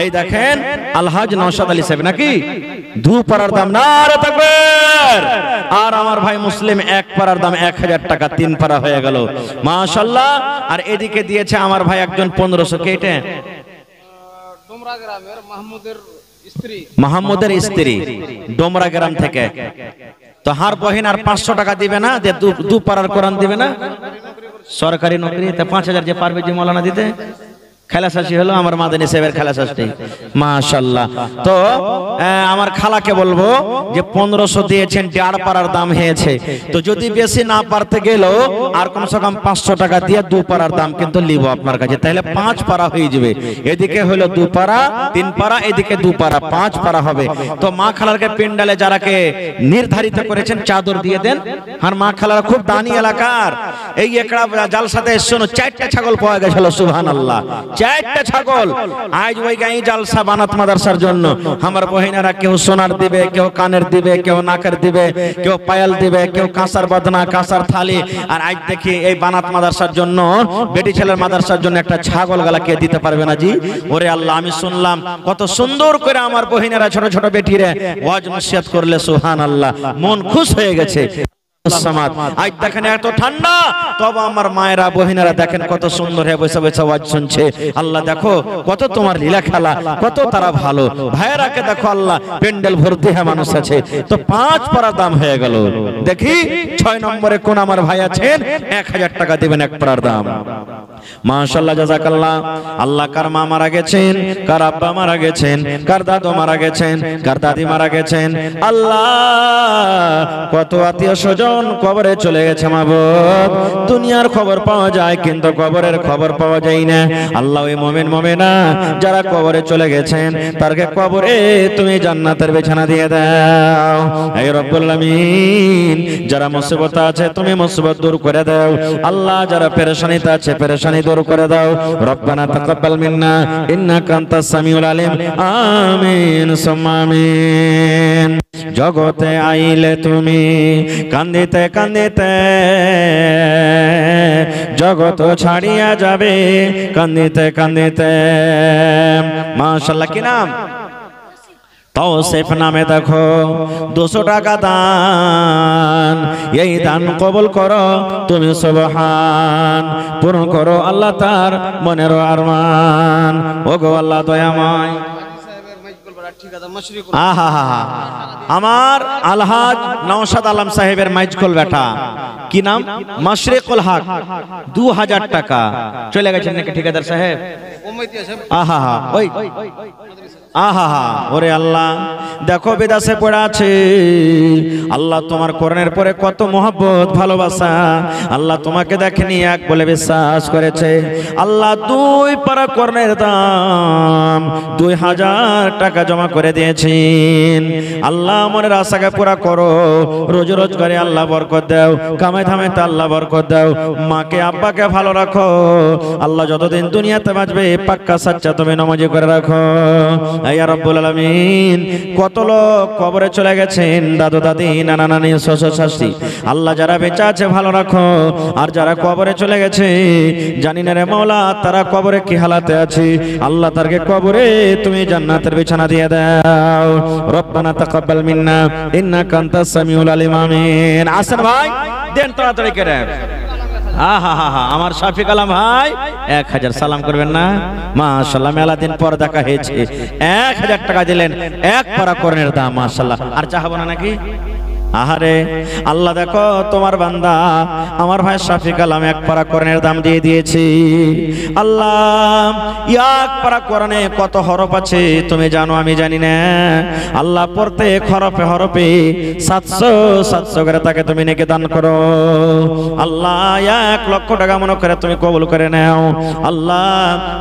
এই দেখেন আলহাজ নওশাদ আলী সাহেব নাকি 2 পারার দাম, নারে তাকবীর। আর আমার ভাই মুসলিম 1 পারার দাম 1000 টাকা, 3 পারা হয়ে গেল, মাশাআল্লাহ। আর এদিকে দিয়েছে আমার ভাই একজন 1500 কেটে, ডোমরা গ্রামের মাহমুদের স্ত্রী, মাহমুদের স্ত্রী ডোমরা গ্রাম থেকে। তো হার বহিন আর 500 টাকা দিবে না, যে 2 পারার কোরআন দিবে না, সরকারি নকরি। তা 5000 যে পারবে যে মৌলানা দিতে, খেলাশাসি হলো আমার মাদানী সাহেবের খেলাশাসি, মাশাআল্লাহ। তো আমার খালাকে বলবো যে 1500 দিয়েছেন, 1.5 পারার দাম হয়েছে। তো যদি বেশি না পারতে গেল আর কমসে কম 500 টাকা দিয়ে 2 পারার দাম কিন্তু লিব আপনার কাছে, তাহলে 5 পারা হয়ে যাবে। এদিকে হলো 2 পারা, 3 পারা, এদিকে 2 পারা, 5 পারা হবে। তো মা খালারকে পিন্ডালে যারাকে নির্ধারিত করেছেন চাদর দিয়ে দেন। আর মা খালারা খুব দানি এলাকার, এই একড়া জালসাতে এসেছিল 4টা ছাগল পাওয়া গেছিল, সুবহানাল্লাহ, 4টা ছাগল। আজ ওই গাই জালসা বানাত মাদ্রাসার জন্য আমার বহিনারা কেউ সোনার দিবে, কেউ কানের দিবে, কেউ নাকের দিবে, কেউ পায়াল দিবে, কেউ কাঁসার বাদনা, কাঁসার থালি। আর আজ দেখি এই বানাত মাদ্রাসার জন্য, বেটি ছেলের মাদ্রাসার জন্য একটা ছাগল গালা কে দিতে পারবে না জি? ওরে আল্লাহ, আমি শুনলাম কত সুন্দর করে আমার বহিনারা ছোট ছোট বেটিরে ওয়াজ নসিহত করলে, সুবহানাল্লাহ, মন খুশ হয়ে গেছে। আল্লাহুস সামাদ। আজ দেখেন এত ঠান্ডা, তবে আমার মায়েরা বহিনেরা দেখেন কত সুন্দর হয়ে বসে বসে ওয়াজ শুনছে। আল্লাহ দেখো কত তোমার লীলা খেলা, কত তারা ভালো। ভাইয়েরাকে দেখো আল্লাহ প্যান্ডেল ভর্তি হয়ে মানুষ আছে, তো 5 পারা দাম হয়ে গেল। দেখি 6 নম্বরে কোন আমার ভাই আছেন, 1000 টাকা দিবেন এক পারার দাম। মাশাআল্লাহ, জাযাকাল্লাহ। আল্লাহ কার মা মারা গেছেন, কার আব্বা মারা গেছেন, কার দাদু মারা গেছেন, কার দাদি মারা গেছেন। আল্লাহ কত আত্মীয় স্বজন কবরে চলে গেছে মাবুদ। দুনিয়ার খবর পাওয়া যায় কিন্তু কবরের খবর পাওয়া যায় না। আল্লাহ ওই মুমিন মুমিনা যারা কবরে চলে গেছেন তারকে কবরে তুমি জান্নাতের বিছানা দিয়ে দাও। এই রব্বুল আলামিন যারা মুসিবতে আছে তুমি মুসিবত দূর করে দাও। আল্লাহ যারা পেরেশানিতে আছে পেরেশানি দূর করে দাও। রব্বানা তাকাব্বাল মিন্না ইন্নাকা আনতাস সামিউল আলিম। আমিন সুম্মা আমিন। জগতে আইলে তুমি কান্দিতে কান্দিতে, জগত ছাড়িয়া যাবে কান্দিতে কান্দিতে। মাশাআল্লাহ, কি নাম? তৌসিফ নামে দেখো 200 টাকা দান। এই দান কবুল করো তুমি সুবহান, পূরণ করো আল্লাহ তার মনের আরমান। ওগো আল্লাহ দয়াময়। আমার আলহাজ নওশাদ আলম সাহেবের মাইজকল বেটা, কি নাম? মাশরিকুল হক, 2000 টাকা চলে গেছেন নাকি ঠিকাদার সাহেব? আহা ওই আহা ওরে আল্লাহ, দেখো বিদেশে পড়ে আছে। আল্লাহ তোমার কোরআনের পরে কত মহব্বত ভালোবাসা। আল্লাহ তোমাকে দেখেনি এক বলে বিশ্বাস করেছে। আল্লাহ 2 পারা কোরআনের দাম 2000 টাকা জমা করে দিয়েছেন। আল্লাহ মনের আশাকে পুরা করো। রোজ রোজগারে আল্লাহ বরকত দাও, কামাই ধামাইতে আল্লাহ বরকত দাও। মাকে আব্বাকে ভালো রাখো। আল্লাহ যতদিন দুনিয়াতে বাঁচবে পাক্কা সাচ্চা তুমি নামাজি করে রাখো। ইয়া রাব্বুল আলামিন, কত লোক কবরে চলে গেছেন, দাদু দাদি নানা নানি শ্বশুর শাশুড়ি। আল্লাহ যারা বেঁচে আছে ভালো রাখো, আর যারা কবরে চলে গেছে জানি না রে মাওলা তারা কবরে কি হালাতে আছে। আল্লাহ তারকে কবরে তুমি জান্নাতের বিছানা দিয়ে দাও। রব্বানা তাকাব্বাল মিন্না ইন্নাকা আনতাস সামিউল আলিম। আমিন। আসেন ভাই, দেন তাড়াতাড়ি করে। আমার শাফিক আলম ভাই 1000 সালাম করবেন না? মাশাআল্লাহ, মেলা দিন পর দেখা হয়েছে। 1000 টাকা দিলেন, এক পারা কোরআনের দাম। মাশাআল্লাহ, আর চাহাবো না নাকি? আহারে আল্লাহ দেখো তোমার বান্দা আমার ভাই শাফিক আলম 1 পারা কোরআনের দাম দিয়ে দিয়েছি। আল্লাহ 1 পারা কোরআনে কত হরফ আছে তুমি জানো, আমি জানি না। আল্লাহ প্রত্যেক হরফে হরফে 700 করে তাকে তুমি নেকি দান করো। আল্লাহ 1 লক্ষ টাকা মনে করে তুমি কবুল করে নাও। আল্লাহ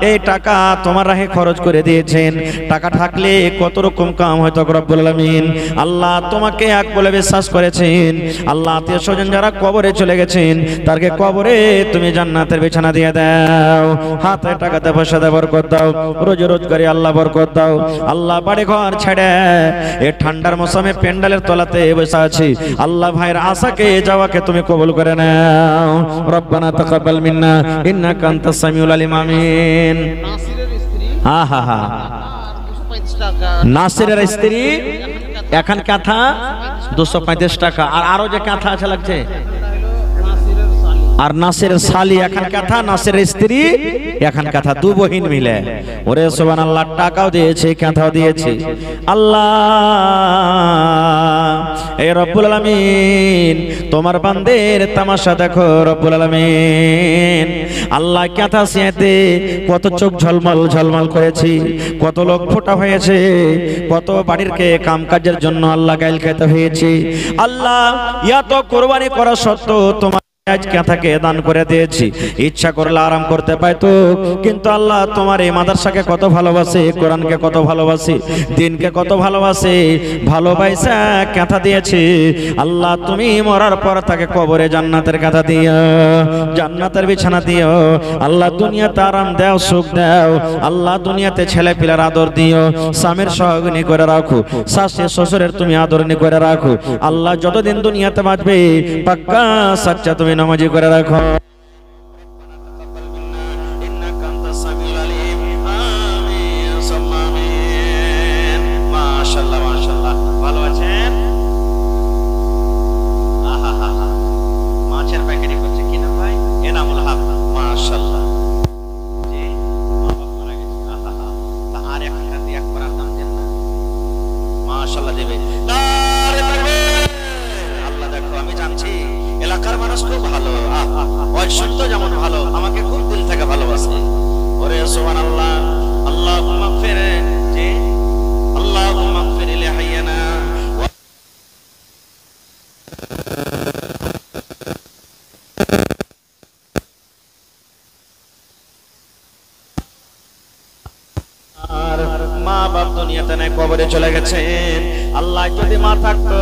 এই টাকা তোমার রাহে খরচ করে দিয়েছেন। টাকা থাকলে কত রকম কাম হয়তো রব্বুল আলামিন। আল্লাহ তোমাকে এক বলে বিশ্বাস করেছেন। আল্লাহ আত্মীয় স্বজন যারা কবরে চলে গেছেন তারকে কবরে তুমি জান্নাতের বিছানা দিয়ে দাও। হাতে টাকাতে পয়সাতে বরকত দাও, রোজ রোজগারে আল্লাহ বরকত দাও। আল্লাহ বাড়ি ঘর ছেড়ে এই ঠান্ডার মৌসুমে প্যান্ডেলের তলাতে বসে আছি। আল্লাহ ভাইয়ের আশাকে যাওয়াকে তুমি কবুল করে নাও। রব্বানা তাকাব্বাল মিন্না ইন্নাকা আনতাস সামিউল আলিম। আমিন। আহা নাসিরের স্ত্রী এখন কাঁথা 235 টাকা, আর আরো যে কাঁথা আছে লাগছে, আর নাসিরের শালি এখন কাঁথা, নাসিরের স্ত্রী এখন কাঁথা, 2 বহিন মিলে। ওরে সুবহানাল্লাহ, টাকাও দিয়েছে কাঁথাও দিয়েছে। আল্লাহ এই রব্বুল আলামিন তোমার বান্দের তামাশা দেখো রব্বুল আলামিন। আল্লাহ কাঁথা সিয়াতে কত চোখ ঝলমল ঝলমল করেছি, কত লোক ফোটা হয়েছে, কত বাড়ির কে কাম কাজের জন্য আল্লাহ গাইল খেতে হয়েছে। আল্লাহ এত কোরবানি করা সত্ত্বেও তোমার আজ কাঁথাকে দান করে দিয়েছি। ইচ্ছা করলে আরাম করতে পাইতো, কিন্তু আল্লাহ তোমার এই মাদ্রাসাকে কত ভালোবাসে, কোরআনকে কত ভালোবাসে, দিনকে কত ভালোবাসে, ভালোবাসা কাঁথা দিয়েছে। আল্লাহ তুমি মরার পর তাকে কবরে জান্নাতের কাঁথা দিও, জান্নাতের বিছানা দিও। আল্লাহ দুনিয়াতে আরাম দাও, সুখ দাও। আল্লাহ দুনিয়াতে ছেলে পিলার আদর দিও, স্বামীর সহগিনী করে রাখো, শাশু শ্বশুরের তুমি আদরণী করে রাখো। আল্লাহ যতদিন দুনিয়াতে বাঁচবে পাক্কা সাচ্চা তুমি নামাজি করে রাখো। মাশাআল্লাহ মাশাআল্লাহ, ভালো আছেন? মাশাআল্লাহ দেবে। নারে তাকবীর। আল্লাহ দেখো আমি জানছি এলাকার মানুষ খুব ভালো, ওই শুনতো যেমন ভালো, আমাকে খুব দিল থেকে ভালোবাসে। ওরে সুবহানাল্লাহ। আল্লাহুম্মা গফির জি আল্লাহুম্মা গফির লি হাইয়ানা আর মা বাপ দুনিয়াতে নাই, কবরে চলে গেছেন। আল্লাহ যদি মা থাকতো